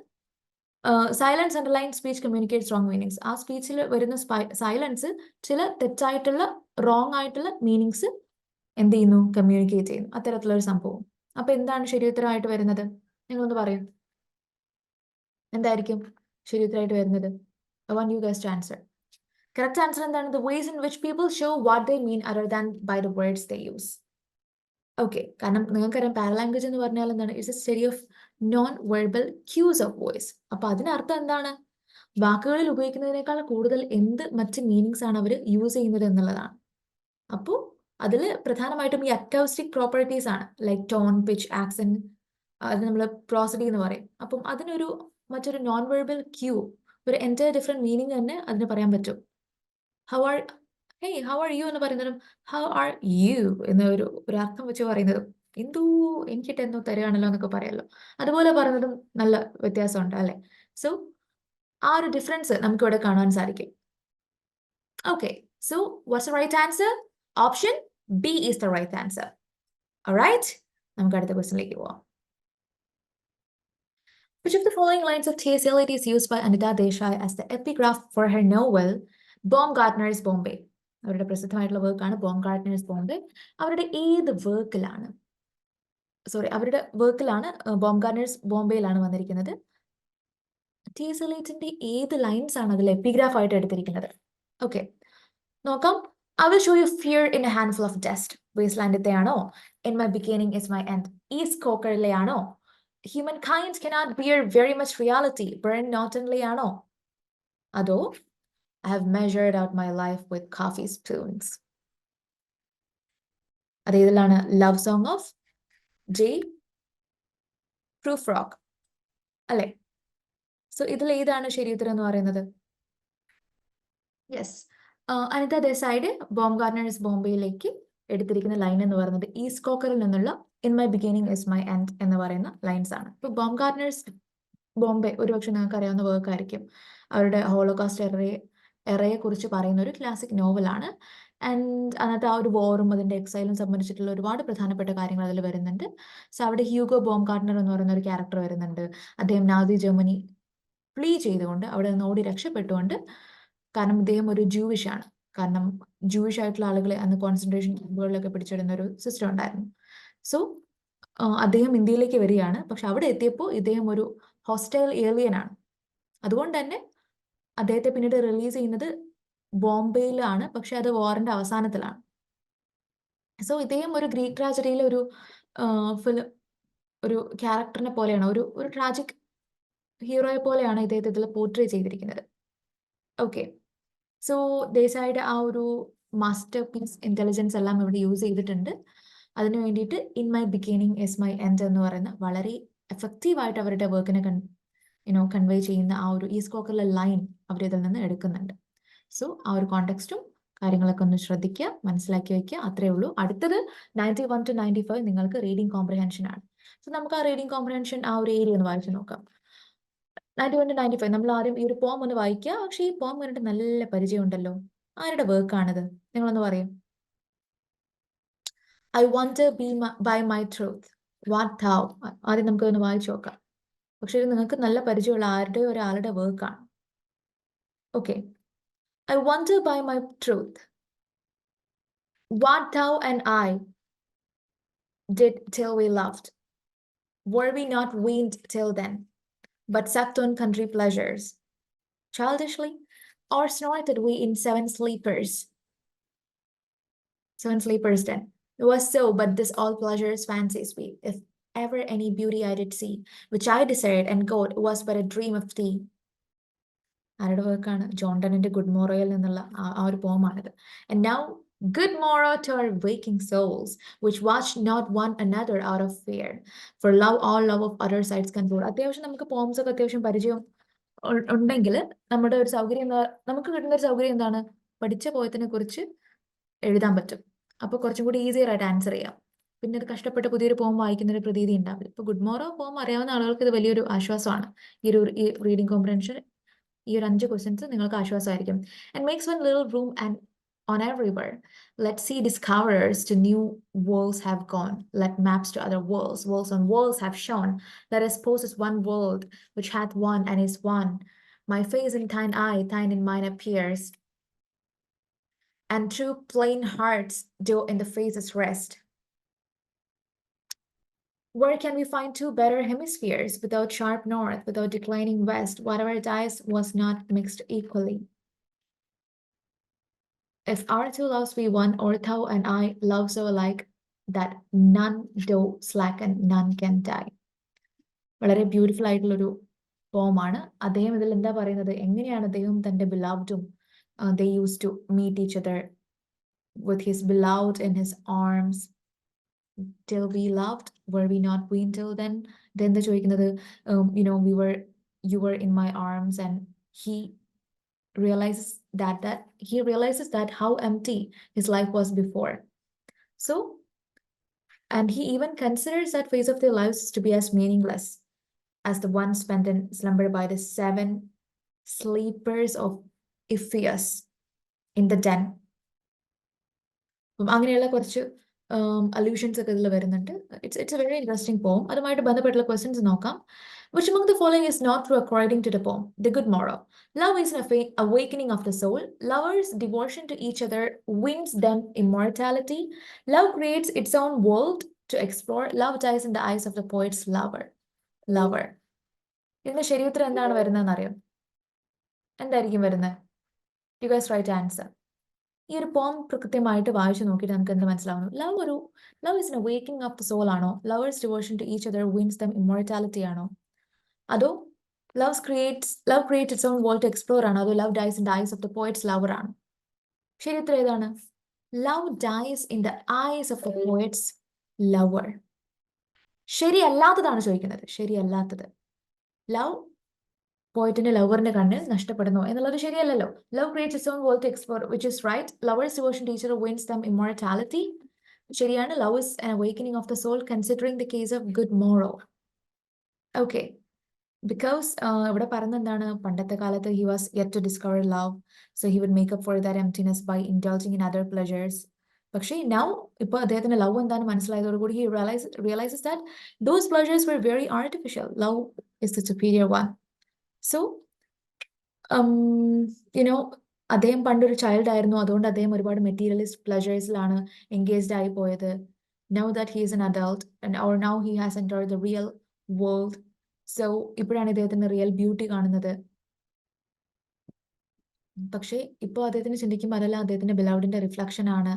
silence underline speech communicates wrong meanings. ആ സ്പീച്ചിൽ വരുന്ന സൈലൻസ് ചില തെറ്റായിട്ടുള്ള റോങ് ആയിട്ടുള്ള മീനിങ്സ് എന്ത് ചെയ്യുന്നു, കമ്മ്യൂണിക്കേറ്റ് ചെയ്യുന്നു. അത്തരത്തിലൊരു സംഭവം. അപ്പൊ എന്താണ് ശരിയുത്തരമായിട്ട് വരുന്നത്? നിങ്ങളൊന്ന് പറയൂ, എന്തായിരിക്കും ശരിയുത്തരമായിട്ട് വരുന്നത്? I want you guys to answer. Correct answer എന്താണ്? The ways in which people show what they mean other than by the words they use. Okay, കാരണം നിങ്ങൾക്കറിയാം പാരലാംഗ്വേജ് എന്ന് പറഞ്ഞാൽ എന്താണ്? It's A study of non verbal quiz of voice. അപ്പൊ അതിനർത്ഥം എന്താണ്? വാക്കുകളിൽ ഉപയോഗിക്കുന്നതിനേക്കാൾ കൂടുതൽ എന്ത് മറ്റ് മീനിങ്സ് ആണ് അവർ യൂസ് ചെയ്യുന്നത് എന്നുള്ളതാണ്. അപ്പോൾ അതിൽ പ്രധാനമായിട്ടും ഈ അക്കൗസ്റ്റിക് പ്രോപ്പർട്ടീസ് ആണ്, ലൈക്ക് ടോൺ, പിച്ച്, ആക്സെന്റ്. അത് നമ്മൾ പ്രോസഡി എന്ന് പറയും. അപ്പം അതിനൊരു മറ്റൊരു നോൺ വെർബൽ ക്യൂ, ഒരു എൻറ്റയർ ഡിഫറെന്റ് മീനിങ് തന്നെ അതിന് പറയാൻ പറ്റും. ഹൗ ആർ യു എന്ന് പറയുന്നതും ഹൗ ആർ യു എന്ന ഒരു അർത്ഥം വെച്ച് പറയുന്നതും എന്തോ എനിക്കിട്ട് എന്തോ തരികയാണല്ലോ എന്നൊക്കെ പറയാമല്ലോ, അതുപോലെ പറയുന്നതും നല്ല വ്യത്യാസമുണ്ട് അല്ലെ? സോ ആ ഒരു ഡിഫറൻസ് നമുക്ക് ഇവിടെ കാണാൻ സാധിക്കും. Okay, so what's the right answer? Option B is the right answer. Alright, നമുക്ക് അടുത്ത ക്വസ്റ്റ്യനിലേക്ക് പോവാം. Which of the following lines of T.S. Eliot is used by Anita Desai as the epigraph for her novel Baumgartner's Bombay? അവരുടെ പ്രസിദ്ധമായിട്ടുള്ള വർക്കാണ് ബോംഗാർട്ട്നേഴ്സ് ബോംബെ. അവരുടെ വർക്കിലാണ് ബോംഗാർട്ട്നേഴ്സ് ബോംബെയിലാണ് വന്നിരിക്കുന്നത്. T.S. Eliotന്റെ ഏത് lines ആണ് അതിൽ എപ്പിഗ്രാഫ് ആയിട്ട് എടുത്തിരിക്കുന്നത്? ഓക്കെ, നോക്കാം. I will show you fear in a handful of dust. Wastelanditeyaano. In my beginning is my end. East Cokerleyaano. Humankind cannot bear very much reality. Burn not onlyano. അതോ I have measured out my life with coffee spoons? അത് ഏതിലാണ്? Love song of J പ്രൂഫ്രോക്ക് അല്ലെ? So ഇതിൽ ഏതാണ് ശരി ഉത്തരം എന്ന് പറയുന്നത്? യെസ്, അനിത ദേശായിയുടെ ബോംഗാർണേഴ്സ് ബോംബെയിലേക്ക് എടുത്തിരിക്കുന്ന ലൈൻ എന്ന് പറയുന്നത് ഈസ്റ്റ് കോക്കറിൽ നിന്നുള്ള in my beginning is my end എന്ന് പറയുന്ന ലൈൻസ് ആണ്. ഇപ്പൊ ബോംഗാർണേഴ്സ് ബോംബെ ഒരുപക്ഷെ നിങ്ങൾക്ക് അറിയാവുന്ന വർക്ക് ആയിരിക്കും. അവരുടെ ഹോളോകാസ്റ്റ് എറയെ കുറിച്ച് പറയുന്ന ഒരു ക്ലാസിക് നോവലാണ്. ആൻഡ് അന്നത്തെ ആ ഒരു വോറും അതിന്റെ എക്സൈലും സംബന്ധിച്ചിട്ടുള്ള ഒരുപാട് പ്രധാനപ്പെട്ട കാര്യങ്ങൾ അതിൽ വരുന്നുണ്ട്. സോ അവിടെ ഹ്യൂഗോ ബോംഗാർട്ട്നർ എന്ന് പറയുന്ന ഒരു ക്യാരക്ടർ വരുന്നുണ്ട്. അദ്ദേഹം നാസി ജർമ്മനി ഫ്ലീ ചെയ്തുകൊണ്ട് അവിടെ നിന്ന് ഓടി രക്ഷപ്പെട്ടുകൊണ്ട്, കാരണം ഇദ്ദേഹം ഒരു ജൂവിഷ് ആണ്, കാരണം ജൂവിഷ് ആയിട്ടുള്ള ആളുകളെ അന്ന് കോൺസെൻട്രേഷൻ ക്യാമ്പുകളിലൊക്കെ പിടിച്ചിടുന്ന ഒരു സിസ്റ്റം ഉണ്ടായിരുന്നു. സോ അദ്ദേഹം ഇന്ത്യയിലേക്ക് വരികയാണ്. പക്ഷെ അവിടെ എത്തിയപ്പോൾ ഇദ്ദേഹം ഒരു ഹോസ്റ്റൈൽ ഏലിയൻ ആണ്. അതുകൊണ്ട് തന്നെ അദ്ദേഹത്തെ പിന്നീട് റിലീസ് ചെയ്യുന്നത് ബോംബെയിലാണ്, പക്ഷെ അത് വാറിന്റെ അവസാനത്തിലാണ്. സോ ഇദ്ദേഹം ഒരു ഗ്രീക്ക് ട്രാജഡിയിലെ ഒരു ഫിലിം ഒരു ക്യാരക്ടറിനെ പോലെയാണ്, ഒരു ട്രാജിക് ഹീറോയെ പോലെയാണ് ഇദ്ദേഹത്തെ ഇതിൽ പോർട്രേ ചെയ്തിരിക്കുന്നത്. ഓക്കെ, സോ ദേശായിയുടെ ആ ഒരു മാസ്റ്റർ പീസ് ഇന്റലിജൻസ് എല്ലാം ഇവിടെ യൂസ് ചെയ്തിട്ടുണ്ട്. അതിനു വേണ്ടിയിട്ട് in my beginning is my end എന്ന് പറയുന്ന വളരെ എഫക്റ്റീവായിട്ട് അവരുടെ വർക്കിനെ കൺവേ ചെയ്യുന്ന ആ ഒരു ഈസ്റ്റ് കോക്കറിലെ ലൈൻ അവരിതിൽ നിന്ന് എടുക്കുന്നുണ്ട്. സോ ആ ഒരു കോണ്ടെക്സ്റ്റും കാര്യങ്ങളൊക്കെ ഒന്ന് ശ്രദ്ധിക്കുക, മനസ്സിലാക്കി വയ്ക്കുക, അത്രേ ഉള്ളൂ. അടുത്തത് 91 to 95 നിങ്ങൾക്ക് റീഡിംഗ് കോംപ്രിഹെൻഷൻ ആണ്. സോ നമുക്ക് ആ റീഡിംഗ് കോംപ്രിഹെൻഷൻ ആ ഒരു ഏരിയ ഒന്ന് വായിച്ചു നോക്കാം. 91 to 95 നമ്മൾ ആദ്യം ഈ ഒരു പോം ഒന്ന് വായിക്കുക. പക്ഷേ ഈ പോം കണ്ടിട്ട് നല്ല പരിചയമുണ്ടല്ലോ. ആരുടെ വർക്കാണിത്? നിങ്ങളൊന്ന് പറയും. I wonder by my truth what thou. ആദ്യം നമുക്ക് ഒന്ന് വായിച്ചു നോക്കാം. പക്ഷേ ഇത് നിങ്ങൾക്ക് നല്ല പരിചയമുള്ള ആരുടെയോ ഒരാളുടെ വർക്കാണ്. Okay, I wonder by my truth what thou and I did till we loved. Were we not weaned till then, but sucked on country pleasures childishly, or snorted we in seven sleepers then? It was so, but this all pleasures fancies we, if ever any beauty I did see, which I desired and got, was but a dream of thee. ആരുടെ വർക്കാണ്? John ഡണ്ണിന്റെ good മോറോയിൽ നിന്നുള്ള ആ ഒരു പോമാണിത്. And now good morrow to our waking souls, which watch not one another out of fear, for love all love of other sides can rule. അത്യാവശ്യം നമുക്ക് poems ഒക്കെ അത്യാവശ്യം പരിചയം ഉണ്ടെങ്കിൽ നമ്മുടെ ഒരു സൗകര്യം നമുക്ക് കിട്ടുന്ന ഒരു സൗകര്യം എന്താണ്? പഠിച്ച പോയതിനെ കുറിച്ച് എഴുതാൻ പറ്റും. അപ്പോൾ കുറച്ചും കൂടി ഈസിയർ ആയിട്ട് ആൻസർ ചെയ്യാം. പിന്നെ അത് കഷ്ടപ്പെട്ട് പുതിയൊരു പോം വായിക്കുന്ന ഒരു പ്രതീതി ഉണ്ടാവില്ല. ഇപ്പോൾ ഗുഡ് മോറോ പോം അറിയാവുന്ന ആളുകൾക്ക് ഇത് വലിയൊരു ആശ്വാസമാണ്. ഈ റീഡിംഗ് കോംപ്രിഹെൻഷൻ ഈ ഒരു 5 ക്വസ്റ്റ്യൻസ് നിങ്ങൾക്ക് ആശ്വാസമായിരിക്കും. And makes one little room and on everywhere. Let see discoverers to new worlds have gone. Let maps to other worlds. Worlds on worlds have shone. Let us possess one world which hath one and is one. My face in thine eye, thine in mine appears. And true plain hearts do in the faces rest. Where can we find two better hemispheres, without sharp north, without declining west? Whatever dies was not mixed equally. If our two loves be one, or thou and I love so alike, that none do slacken, none can die. വളരെ beautiful ആയിട്ടുള്ളൊരു പോമാണ്. അദ്ദേഹം ഇതിൽ എന്താ പറയുന്നത്? എങ്ങനെയാണ് അദ്ദേഹം തന്റെ ബിലവ്ഡും they used to meet each other with his beloved in his arms till we loved, were we not weaned till then? Then the ചോദിക്കുന്നത് you were in my arms, and he realizes that how empty his life was before. So, and he even considers that phase of their lives to be as meaningless as the one spent in slumber by the 7 sleepers of Iphias in the den. അങ്ങനെയുള്ള കുറച്ച് allusions ഒക്കെ ഇതിൽ വരുന്നുണ്ട്. It's A very interesting പോം. അതുമായിട്ട് ബന്ധപ്പെട്ടുള്ള questions നോക്കാം. Which among the following is not true according to the poem? The good morrow. Love is an awakening of the soul. Lovers' devotion to each other wins them immortality. Love creates its own world to explore. Love dies in the eyes of the poet's lover. ഇതിന്റെ ശരിയുത്തരം എന്താണ് വരുന്നതെന്ന് അറിയാം? എന്തായിരിക്കും വരുന്നത്? You guys write answer. ഈ ഒരു പോം കൃത്യമായിട്ട് വായിച്ചു നോക്കിയിട്ട് നമുക്ക് എന്ത് മനസ്സിലാവുന്നു? Love is an awakening of the soul ആണോ? Lovers devotion to each other wins them immortality ആണോ? അതോ Love creates its own world to explore ആണ്. അതോ love dies in the eyes of the poet's lover ആണ്? ശരി ഉത്തരം ഏതാണ്? Love dies in the eyes of the poet's lover. ശരിയല്ലാത്തതാണ് ചോദിക്കുന്നത്. ശരിയല്ലാത്തത്. Love പോയിറ്റിന്റെ ലവറിന്റെ കണ്ണിൽ നഷ്ടപ്പെടുന്നു എന്നുള്ളത് ശരിയല്ലല്ലോ. Love creates its own world to explore, which is right. Lovers devotion to each other wins them immortality. ശരിയാണ്. Love is an awakening of the soul considering the case of good morrow. Okay, because ഇവിടെ പറയുന്നത് എന്താണ്? പണ്ടത്തെ കാലത്ത് he was yet to discover love, so he would make up for that emptiness by indulging in other pleasures. പക്ഷേ now ഇപ്പോൾ അദ്ദേഹത്തിന് love എന്താണെന്ന് മനസ്സിലായതോടുകൂടി he realises that those pleasures were very artificial. Love is the superior one. So you know അദ്ദേഹം പണ്ടൊരു child ആയിരുന്നു, അതുകൊണ്ട് അദ്ദേഹം ഒരുപാട് മെറ്റീരിയലിസ്റ്റ് പ്ലഷേഴ്സിലാണ് എൻഗേജ്ഡ് ആയി പോയത്. Now that he is N adult or now he has entered the real world, so ഇപ്പോഴാണ് ഇദ്ദേഹത്തിന് റിയൽ ബ്യൂട്ടി കാണുന്നത്. പക്ഷേ ഇപ്പോൾ അദ്ദേഹത്തിന് ചിന്തിക്കുമ്പോൾ അതല്ല അദ്ദേഹത്തിന്റെ ബിലൗഡിന്റെ റിഫ്ലക്ഷൻ ആണ്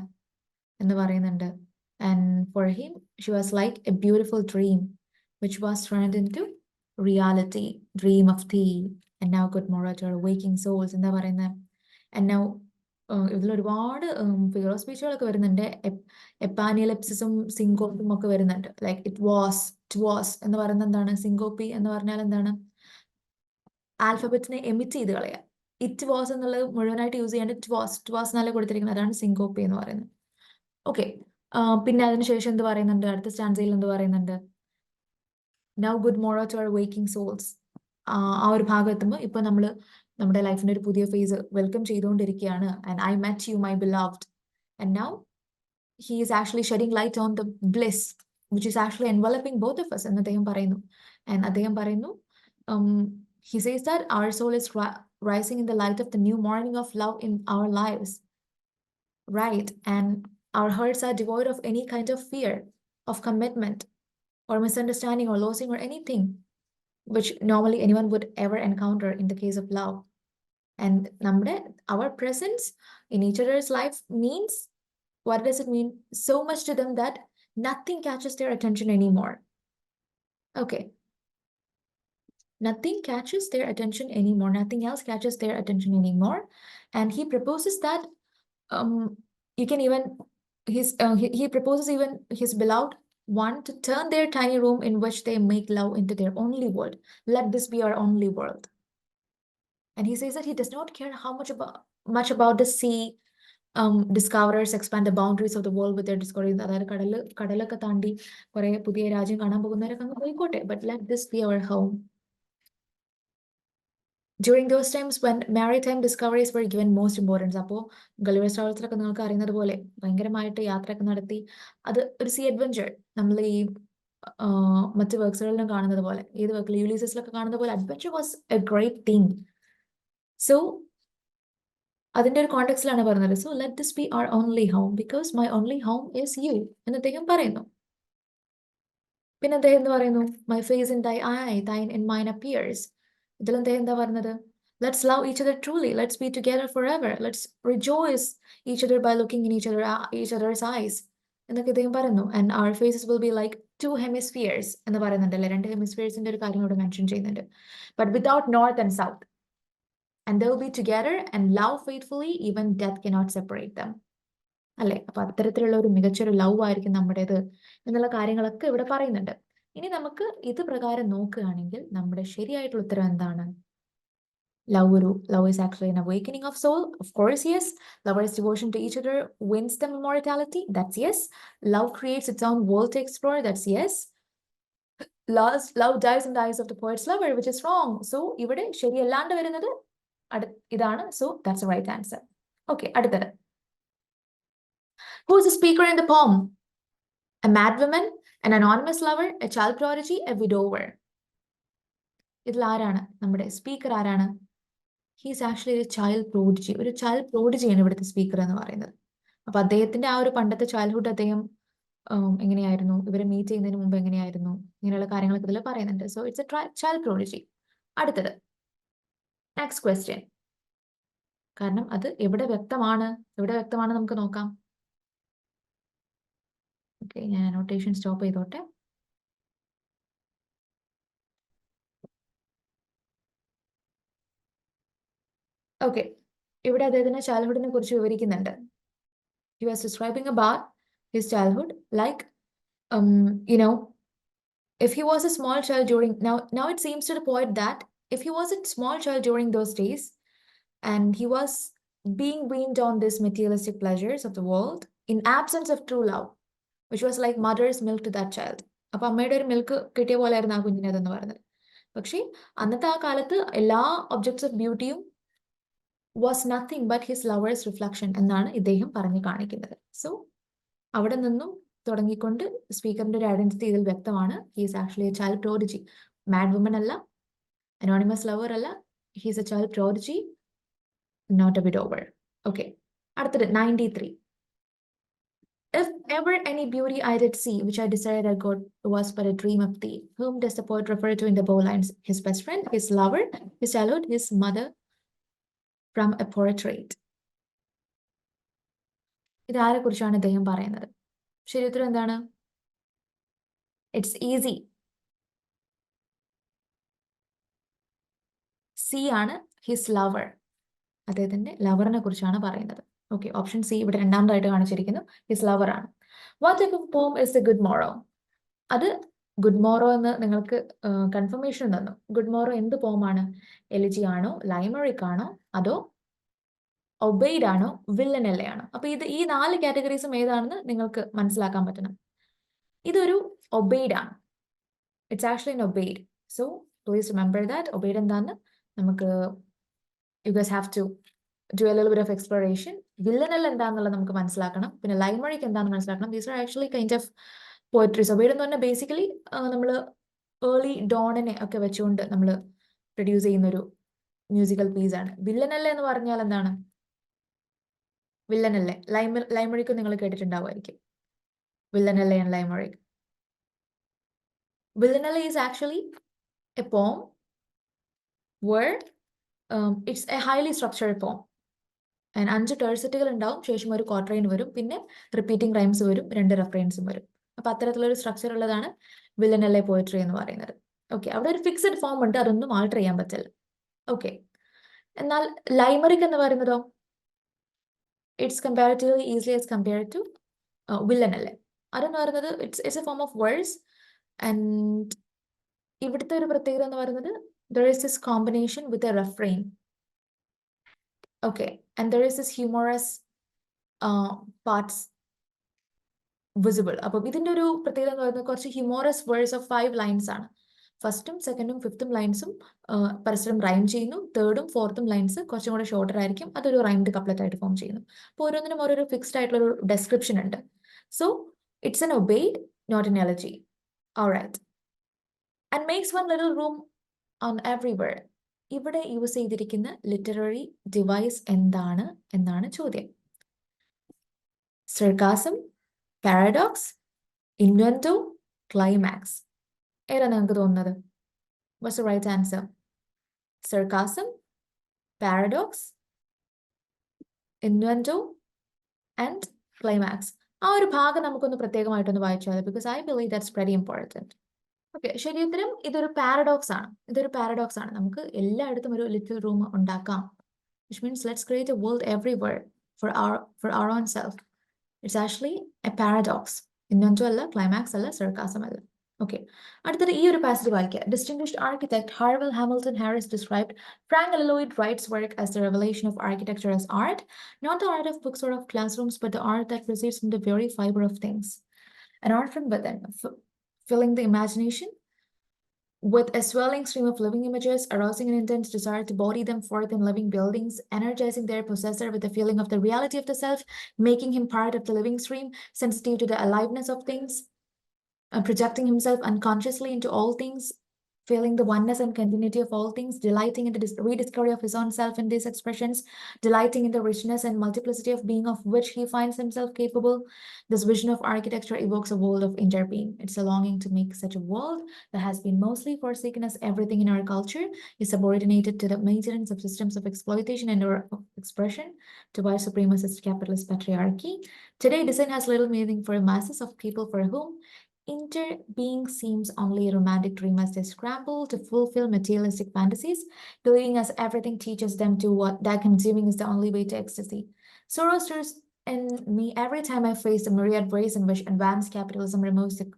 എന്ന് പറയുന്നുണ്ട്. And for him she was like a beautiful dream which was turned into reality. Dream of thee and now good morrow to our waking souls എന്താ പറയുന്നത്. ആൻഡ് നൗ ഇതിൽ ഒരുപാട് ഫിഗർ ഓഫ് സ്പീച്ചുകളൊക്കെ വരുന്നുണ്ട്. എപ്പാനിയലിപ്സിസും സിങ്കോപ്പും ഒക്കെ വരുന്നുണ്ട്. ലൈക്ക് ഇറ്റ് വാസ് എന്ന് പറയുന്നത് എന്താണ്? സിങ്കോപ്പി എന്ന് പറഞ്ഞാൽ എന്താണ്? ആൽഫബറ്റിനെ എമിറ്റ് ചെയ്ത് കളയുക. ഇറ്റ് വാസ് എന്നുള്ളത് മുഴുവനായിട്ട് യൂസ് ചെയ്യാണ്ട് ഇറ്റ് വാസ് എന്നല്ല കൊടുത്തിരിക്കുന്നത്. അതാണ് സിങ്കോപ്പി എന്ന് പറയുന്നത്. ഓക്കെ, പിന്നെ അതിനുശേഷം എന്ത് പറയുന്നുണ്ട്? അടുത്ത സ്റ്റാൻസയിൽ എന്ത് പറയുന്നുണ്ട്? Now good morrow to our waking souls. ആ ഒരു ഭാഗം എത്തുമ്പോൾ ഇപ്പൊ നമ്മുടെ ലൈഫിന്റെ ഒരു പുതിയ ഫേസ് വെൽക്കം ചെയ്തുകൊണ്ടിരിക്കുകയാണ്. And I met you my beloved and now he is actually shedding light on the bliss which is actually enveloping both of us എന്ന് അദ്ദേഹം പറയുന്നു. And അദ്ദേഹം പറയുന്നു, he says that our soul is rising in the light of the new morning of love in our lives, right? And our hearts are devoid of any kind of fear of commitment or misunderstanding or losing or anything which normally anyone would ever encounter in the case of love. And our presence in each other's life means, what does it mean? So much to them that nothing catches their attention anymore. Okay. Nothing catches their attention anymore. Nothing else catches their attention anymore. And he proposes that you can even, he proposes even his beloved one to turn their tiny room in which they make love into their only world. Let this be our only world. And he says that he does not care how much about the sea. Discoverers expand the boundaries of the world with their discoveries. അതായത് കടലൊക്കെ താണ്ടി കുറെ പുതിയ രാജ്യം കാണാൻ പോകുന്നവരൊക്കെ അങ്ങ് പോയിക്കോട്ടെ. But let this be our home. During those times when maritime discoveries were given most importance. അപ്പോൾ Gulliver's ട്രാവൽസിലൊക്കെ നിങ്ങൾക്ക് അറിയുന്നത് പോലെ ഭയങ്കരമായിട്ട് യാത്രയൊക്കെ നടത്തി അത് ഒരു സീ അഡ്വഞ്ചർ. നമ്മൾ ഈ മറ്റ് വർക്ക്സുകളിലും കാണുന്നത് പോലെ, ഏത് വർക്കിൽ യൂലീസസിലൊക്കെ കാണുന്ന പോലെ adventure was a great thing. So അതിന്റെ ഒരു കോണ്ടെക്സ്റ്റിലാണ് പറയുന്നത്. So let this be our only home because my only home is you എന്ന് അദ്ദേഹം പറയുന്നു. പിന്നെ അദ്ദേഹം എന്ത് പറയുന്നു? My face in thy eye, thine in mine appears. ഇതിൽ അദ്ദേഹം എന്താ പറയുന്നത്? Let's love each other truly, let's be together forever, let's rejoice each other by looking in each other's eyes എന്നൊക്കെ അദ്ദേഹം പറയുന്നു. And our faces will be like two hemispheres എന്ന് പറയുന്നുണ്ടല്ലേ. 2 ഹെമിസ്ഫിയേഴ്സിന്റെ ഒരു കാര്യം ഇവിടെ മെൻഷൻ ചെയ്യുന്നുണ്ട്. But without north and south. And they will be together and love faithfully, even death cannot separate them. അല്ലെ? അപ്പൊ അത്തരത്തിലുള്ള ഒരു മികച്ചൊരു ലവ് ആയിരിക്കും നമ്മുടേത് എന്നുള്ള കാര്യങ്ങളൊക്കെ ഇവിടെ പറയുന്നുണ്ട്. ഇനി നമുക്ക് ഇത് പ്രകാരം നോക്കുകയാണെങ്കിൽ നമ്മുടെ ശരിയായിട്ടുള്ള ഉത്തരം എന്താണ്? Love is actually an awakening of soul. Of course, yes. Lovers' devotion to each other wins them immortality. That's yes. Love creates its own world to explore. That's yes. Love dies in the eyes of the poet's lover, which is wrong. So ഇവിടെ ശരിയല്ലാണ്ട് വരുന്നത് ഇതാണ്. So that's the right answer. Okay, അടുത്തത്. Who is the speaker in the poem? A mad woman, an anonymous lover, a child prodigy, a widower. ഇതിൽ ആരാണ് നമ്മുടെ speaker? ആരാണ്? He is actually ഒരു ചൈൽഡ് പ്രോഡിജി. ഒരു ചൈൽഡ് പ്രോഡിജിയാണ് ഇവിടുത്തെ speaker എന്ന് പറയുന്നത്. അപ്പൊ അദ്ദേഹത്തിന്റെ ആ ഒരു പണ്ടത്തെ ചൈൽഡ്ഹുഡ് അദ്ദേഹം എങ്ങനെയായിരുന്നു, ഇവരെ മീറ്റ് ചെയ്യുന്നതിന് മുമ്പ് എങ്ങനെയായിരുന്നു, ഇങ്ങനെയുള്ള കാര്യങ്ങളൊക്കെ ഇതിൽ പറയുന്നുണ്ട്. So it's A child prodigy. അടുത്തത് നെക്സ്റ്റ് ക്വസ്റ്റ്യൻ. കാരണം അത് എവിടെ വ്യക്തമാണ് നമുക്ക് നോക്കാം. ഓക്കെ, ഞാൻ അനോട്ടേഷൻ സ്റ്റോപ്പ് ചെയ്തോട്ടെ. ഓക്കെ, ഇവിടെ അദ്ദേഹത്തിന്റെ ചൈൽഡ്ഹുഡിനെ കുറിച്ച് വിവരിക്കുന്നുണ്ട്. He was describing about his childhood, like, you know, if he was a small child during, now it seems to the poet that if he was a small child during those days and he was being weaned on these materialistic pleasures of the world in absence of true love, which was like mother's milk to that child. അപ്പൊ അമ്മയുടെ ഒരു milk കിട്ടിയ പോലെ ആയിരുന്നു ആ കുഞ്ഞിനെ അതെന്ന് പറയുന്നത്. പക്ഷേ അന്നത്തെ ആ കാലത്ത് എല്ലാ ഒബ്ജക്ട്സ് ഓഫ് ബ്യൂട്ടിയും was nothing but his lovers reflection എന്നാണ് ഇദ്ദേഹം പറഞ്ഞു കാണിക്കുന്നത്. സോ അവിടെ നിന്നും തുടങ്ങിക്കൊണ്ട് സ്പീക്കറിന്റെ ഒരു ഐഡന്റിറ്റി ഇതിൽ വ്യക്തമാണ്. He's actually a child prodigy. Mad woman അല്ല, അനോണിമസ് ലവർ അല്ല, he's a child prodigy, not a widower. Okay, അടുത്തത് 93. If ever any beauty I did see, which I desired I got, was but a dream of thee. Whom does the poet refer to in the bow lines? His best friend, his lover, his childhood, his mother from a portrait. ഇതാരെ കുറിച്ചാണ് ഇദ്ദേഹം പറയുന്നത്? ശരി ഉത്തരം എന്താണ്? It's easy. C ആണ്, his lover. അദ്ദേഹത്തിന്റെ ലവറിനെ കുറിച്ചാണ് പറയുന്നത്. ഓക്കെ, ഓപ്ഷൻ സി ഇവിടെ രണ്ടാമതായിട്ട് കാണിച്ചിരിക്കുന്നു, ഹിസ് ലവർ ആണ്. വാട്ട് ടൈപ്പ് ഓഫ് പോം ഇസ് എ ഗുഡ് മോറോ? അത് ഗുഡ് മോറോ എന്ന് നിങ്ങൾക്ക് കൺഫർമേഷൻ തന്നു. ഗുഡ് മോറോ എന്ത് പോമാണ്? എലിജി ആണോ, ലൈമറിക് ആണോ, അതോ ഒബെയ്ഡ് ആണോ, വില്ലനല്ലേ ആണോ? അപ്പൊ ഈ 4 കാറ്റഗറീസും ഏതാണെന്ന് നിങ്ങൾക്ക് മനസ്സിലാക്കാൻ പറ്റണം. ഇതൊരു ഒബെയ്ഡ് ആണ്. It's actually an obeyed. So please remember that. Obeyed എന്താന്ന് നമുക്ക്, you guys have to do a little bit of exploration. വില്ലനല്ല എന്താണെന്നുള്ളത് നമുക്ക് മനസ്സിലാക്കണം. പിന്നെ ലൈമറിക് എന്താണെന്ന് മനസ്സിലാക്കണം. These are actually kind of poetries. Obeyed എന്ന് പറഞ്ഞാൽ ബേസിക്കലി നമ്മൾ ഏർലി ഡോണിനെ ഒക്കെ വെച്ചുകൊണ്ട് നമ്മൾ പ്രൊഡ്യൂസ് ചെയ്യുന്നൊരു മ്യൂസിക്കൽ പീസ് ആണ്. വില്ലനല്ല എന്ന് പറഞ്ഞാൽ എന്താണ്? വില്ലനല്ലേ. ലൈമറിക് നിങ്ങൾ കേട്ടിട്ടുണ്ടാവുമായിരിക്കും. വില്ലനല്ലേ and ലൈമറിക്. Villanelle is actually a poem where it's a highly structured poem. And 5 terceറ്റുകൾ ഉണ്ടാവും, ശേഷം ഒരു ക്വാർട്ടറൈൻ വരും, പിന്നെ റിപ്പീറ്റിംഗ് റൈംസ് വരും, 2 റെഫറൻസും വരും. അപ്പൊ അത്തരത്തിലൊരു സ്ട്രക്ചർ ഉള്ളതാണ് വില്ലനല്ലേ പോയട്രി എന്ന് പറയുന്നത്. ഓക്കെ, അവിടെ ഒരു ഫിക്സഡ് ഫോം ഉണ്ട്, അതൊന്നും ആൾട്ടർ ചെയ്യാൻ പറ്റില്ല. ഓക്കെ, എന്നാൽ ലൈമറിക് എന്ന് പറയുന്നതോ it's comparatively easily as compared to വില്ലനല്ലേ. അതെന്ന് പറയുന്നത് it's a form of words. And ഇവിടുത്തെ ഒരു പ്രത്യേകത എന്ന് പറയുന്നത് there is this combination with a refrain. Okay, and there is this humorous parts visible. അപ്പോൾ ഇതിന്റെ ഒരു പ്രത്യേകത എന്ന് പറയുന്നത് കുറച്ച് ഹ്യൂമറസ് വേർഡ്സ് ഓഫ് 5 ലൈൻസ് ആണ്. ഫസ്റ്റും സെക്കൻഡും ഫിഫ്ത്തും ലൈൻസും പരസ്പരം റൈം ചെയ്യുന്നു. തേർഡും ഫോർത്തും ലൈൻസ് കുറച്ചും കൂടെ ഷോർട്ടർ ആയിരിക്കും, അതൊരു റൈംഡ് കപ്ലറ്റ് ആയിട്ട് ഫോം ചെയ്യുന്നു. അപ്പോൾ ഓരോന്നിനും ഓരോരു ഫിക്സ്ഡ് ആയിട്ടുള്ള ഒരു ഡെസ്ക്രിപ്ഷൻ ഉണ്ട്. So it's an obeyed, not an elegy. Alright. And makes one little room on every word. ഇവിടെ യൂസ് ചെയ്തിരിക്കുന്ന ലിറ്റററി ഡിവൈസ് എന്താണ് എന്നാണ് ചോദ്യം. Sarcasm, paradox, innuendo, climax. ഏതാണ് നിങ്ങൾക്ക് തോന്നുന്നത്? What's the right answer? Sarcasm, paradox, innuendo and climax. ആ ഒരു ഭാഗം നമുക്കൊന്ന് പ്രത്യേകമായിട്ടൊന്ന് വായിച്ചാൽ, because I believe that's very important. Okay, ശരി ഉത്തരം ഇതൊരു പാരഡോക്സ് ആണ്. നമുക്ക് എല്ലായിടത്തും ഒരു ലിറ്റിൽ റൂം ഉണ്ടാക്കാം. Which means let's create a world everywhere for our own self. It's actually a paradox. ഇന്നൊന്നും അല്ല, ക്ലൈമാക്സ് അല്ല, സർക്കാസം അല്ല. ഓക്കെ, അടുത്തത് ഈ ഒരു പാസേജ് വായിക്കുക. Distinguished architect Harville Hamilton Harris described Frank Lloyd Wright's work as the revelation of architecture as art, not the art of books or of classrooms, but the art that proceeds from the very fiber of things. An art from within, filling the imagination with a swelling stream of living images, arousing an intense desire to body them forth in living buildings, energizing their possessor with the feeling of the reality of the self, making him part of the living stream, sensitive to the aliveness of things, projecting himself unconsciously into all things, feeling the oneness and continuity of all things, delighting in the rediscovery of his own self in these expressions, delighting in the richness and multiplicity of being of which he finds himself capable. This vision of architecture evokes a world of interbeing. It's a longing to make such a world that has been mostly forsaken, as everything in our culture is subordinated to the maintenance of systems of exploitation and expression to white supremacist capitalist patriarchy. Today, design has little meaning for masses of people for whom Interbeing seems only a romantic dream as they scramble to fulfill materialistic fantasies, believing as everything teaches them to what that consuming is the only way to ecstasy. Sorrow stirs in me every time I face the myriad ways in which advanced capitalism removes the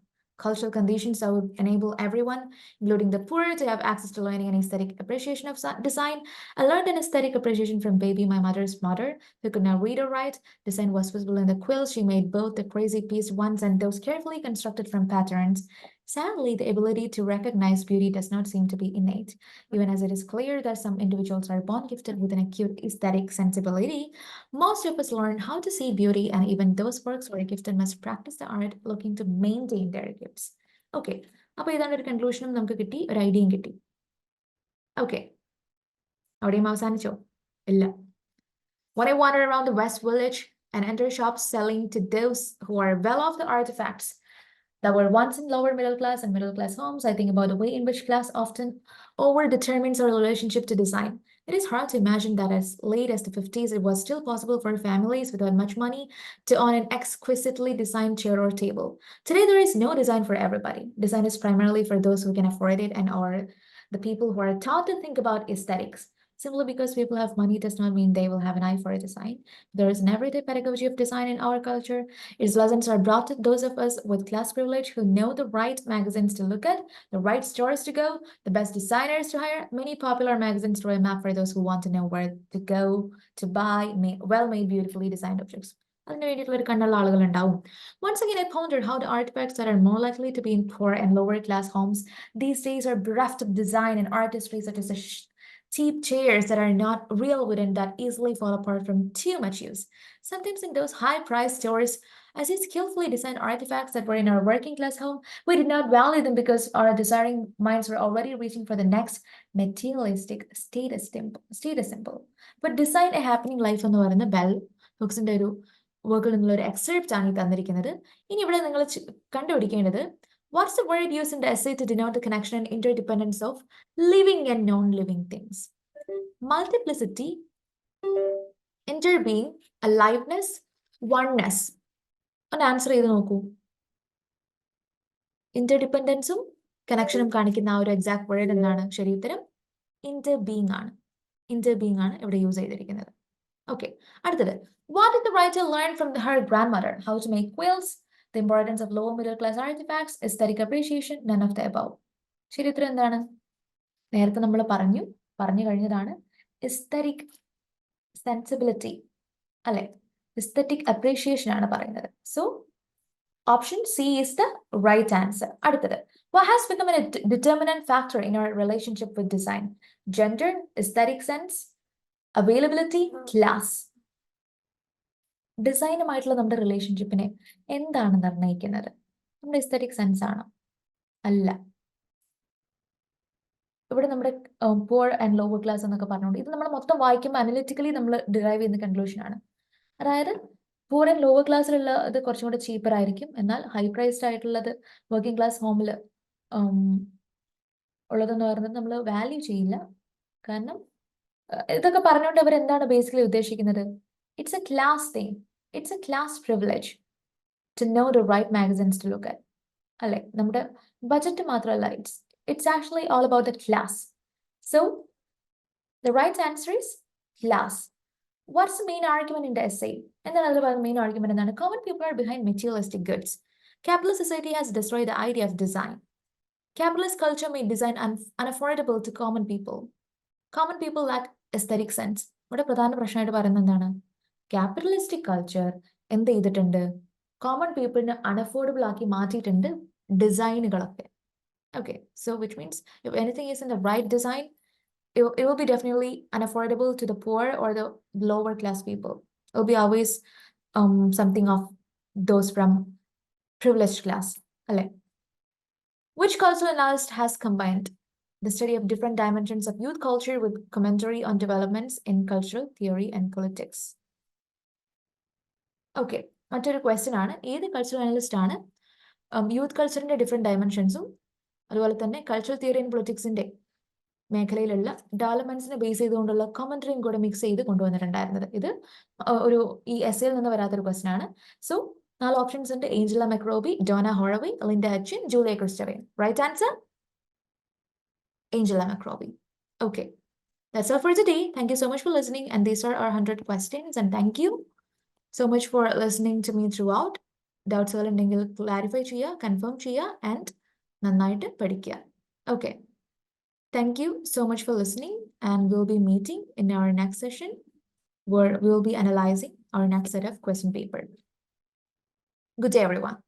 cultural conditions that would enable everyone, including the poor, to have access to learning and aesthetic appreciation of design. I learned an aesthetic appreciation from baby, my mother's mother, who could not read or write. Design was visible in the quills she made, both the crazy pieced ones and those carefully constructed from patterns. Sadly, the ability to recognize beauty does not seem to be innate. Even as it is clear that some individuals are born gifted with an acute aesthetic sensibility, most of us learn how to see beauty, and even those folks who are gifted must practice the art looking to maintain their gifts. Okay, അപ്പോൾ ഇതാണ് ഒരു കൺക്ലൂഷനും നമുക്ക് കിട്ടി, ഒരു ഐഡിയയും കിട്ടി. Okay, അവിടെയും അവസാനിച്ചോ? ഇല്ല. When I wander around the West Village and enter shops selling to those who are well off the artifacts that were once in lower middle class and middle class homes, I think about the way in which class often over-determines our relationship to design. It is hard to imagine that as late as the 50s, it was still possible for families without much money to own an exquisitely designed chair or table. Today, there is no design for everybody. Design is primarily for those who can afford it and are the people who are taught to think about aesthetics. Simply because people have money does not mean they will have an eye for a design. There is an everyday pedagogy of design in our culture. Its lessons are brought to those of us with class privilege who know the right magazines to look at, the right stores to go, the best designers to hire. Many popular magazines throw a map for those who want to know where to go to buy well-made, beautifully designed objects. Once again, I ponder how the artifacts that are more likely to be in poor and lower class homes these days are bereft of design and artistry, such as the cheap chairs that are not real wooden that easily fall apart from too much use. Sometimes in those high-priced stores, I see skillfully designed artifacts that were in our working class home. We did not value them because our desiring minds were already reaching for the next materialistic status symbol. But design a happening life എന്ന് പറയുന്ന bell ഹുക്സിന്റെ ഒരു വർക്കിൽ നിന്നുള്ള ഒരു except ആണ് ഈ തന്നിരിക്കുന്നത്. ഇനി ഇവിടെ നിങ്ങൾ കണ്ടുപിടിക്കേണ്ടത് what's the word used in the essay to denote the connection and interdependence of living and non-living things? Multiplicity, interbeing, aliveness, oneness. An answer ചെയ്ത് നോക്കൂ. ഇന്റർഡിപെൻഡൻസും കണക്ഷനും കാണിക്കുന്ന ആ ഒരു എക്സാക്ട് വേർഡ് എന്താണ്? ശരി ഉത്തരം ഇന്റർബീങ് ആണ്. ഇന്റർബീങ് ആണ് ഇവിടെ യൂസ് ചെയ്തിരിക്കുന്നത്. ഓക്കെ, അടുത്തത്. What did the writer learn from her grandmother? How to make quilts, the importance of lower middle class artifacts, aesthetic appreciation, none of the above. ശരി ഉത്തരം എന്താണ്? നേരത്തെ നമ്മൾ പറഞ്ഞു കഴിഞ്ഞതാണ് aesthetic sensibility അല്ലെ, aesthetic appreciation ആണ് പറയുന്നത്. So option C is the right answer. അടുത്തത്. What has become a determinant factor in our relationship with design? Gender, aesthetic sense, availability, class. ഡിസൈനുമായിട്ടുള്ള നമ്മുടെ റിലേഷൻഷിപ്പിനെ എന്താണ് നിർണ്ണയിക്കുന്നത്? നമ്മുടെ എസ്തെറ്റിക് സെൻസ് ആണോ? അല്ല. ഇവിടെ നമ്മുടെ പുവർ ആൻഡ് ലോവർ ക്ലാസ് എന്നൊക്കെ പറഞ്ഞുകൊണ്ട് ഇത് നമ്മൾ മൊത്തം വായിക്കുമ്പോൾ അനലിറ്റിക്കലി നമ്മൾ ഡിറൈവ് ചെയ്യുന്ന കൺക്ലൂഷൻ ആണ്. അതായത് പുവർ ആൻഡ് ലോവർ ക്ലാസ്സിലുള്ള ഇത് കുറച്ചും കൂടെ ചീപ്പർ ആയിരിക്കും, എന്നാൽ ഹൈ പ്രൈസ്ഡ് ആയിട്ടുള്ളത് വർക്കിംഗ് ക്ലാസ് ഹോമിൽ ഉള്ളതെന്ന് പറയുന്നത് നമ്മൾ വാല്യൂ ചെയ്യില്ല. കാരണം ഇതൊക്കെ പറഞ്ഞുകൊണ്ട് അവർ എന്താണ് ബേസിക്കലി ഉദ്ദേശിക്കുന്നത്? It's A class thing. It's a class privilege to know the right magazines to look at. അല്ലെ, നമ്മുടെ ബഡ്ജറ്റ് മാത്രമല്ല, it's actually all about the class. So the right answer is class. What's the main argument in the essay? എന്താണ് അതിൽ പറയുന്ന main argument എന്താണ്? Common people are behind materialistic goods. Capitalist society has destroyed the idea of design. Capitalist culture made design unaffordable to common people. Common people lack aesthetic sense. ഇവിടെ പ്രധാന പ്രശ്നമായിട്ട് പറയുന്നത് എന്താണ്? Capitalistic culture എന്ത് ചെയ്തിട്ടുണ്ട്? Common പീപ്പിളിന് unaffordable ആക്കി മാറ്റിയിട്ടുണ്ട് ഡിസൈനുകളൊക്കെ. Okay, so which means if anything is in the right design, it will be definitely unaffordable to the poor or the lower class people. It will be always something of those from privileged class. അല്ലേ? Which cultural analyst has combined the study of different dimensions of youth culture with commentary on developments in cultural theory and politics? Okay, മറ്റൊരു question ആണ്. ഏത് cultural analyst ആണ് youth കൾച്ചറിന്റെ different ഡയമെൻഷൻസും അതുപോലെ തന്നെ cultural theory and പൊളിറ്റിക്സിന്റെ മേഖലയിലുള്ള ഡെവലപ്മെന്റ്സിനെ base ചെയ്തുകൊണ്ടുള്ള കമന്ററിയും കൂടെ mix ചെയ്ത് കൊണ്ടുവന്നിട്ടുണ്ടായിരുന്നത്? ഇത് ഒരു ഈ എസ്സേയിൽ നിന്ന് വരാത്തൊരു ക്വസ്റ്റ്യൻ ആണ്. സോ 4 ഓപ്ഷൻസ് ഉണ്ട്. Angela McRobbie, Donna Haraway, Linda Hutcheon, Julia Kristeva. Right answer Angela McRobbie. Okay, that's all for today. Thank you so much for listening. And these are our 100 questions. And thank you so much for listening to me throughout. Doubts will clarify chiya, confirm chiya, and nannayittu padikya. Okay. Thank you so much for listening. And we'll be meeting in our next session where we will be analyzing our next set of question paper. Good day, everyone.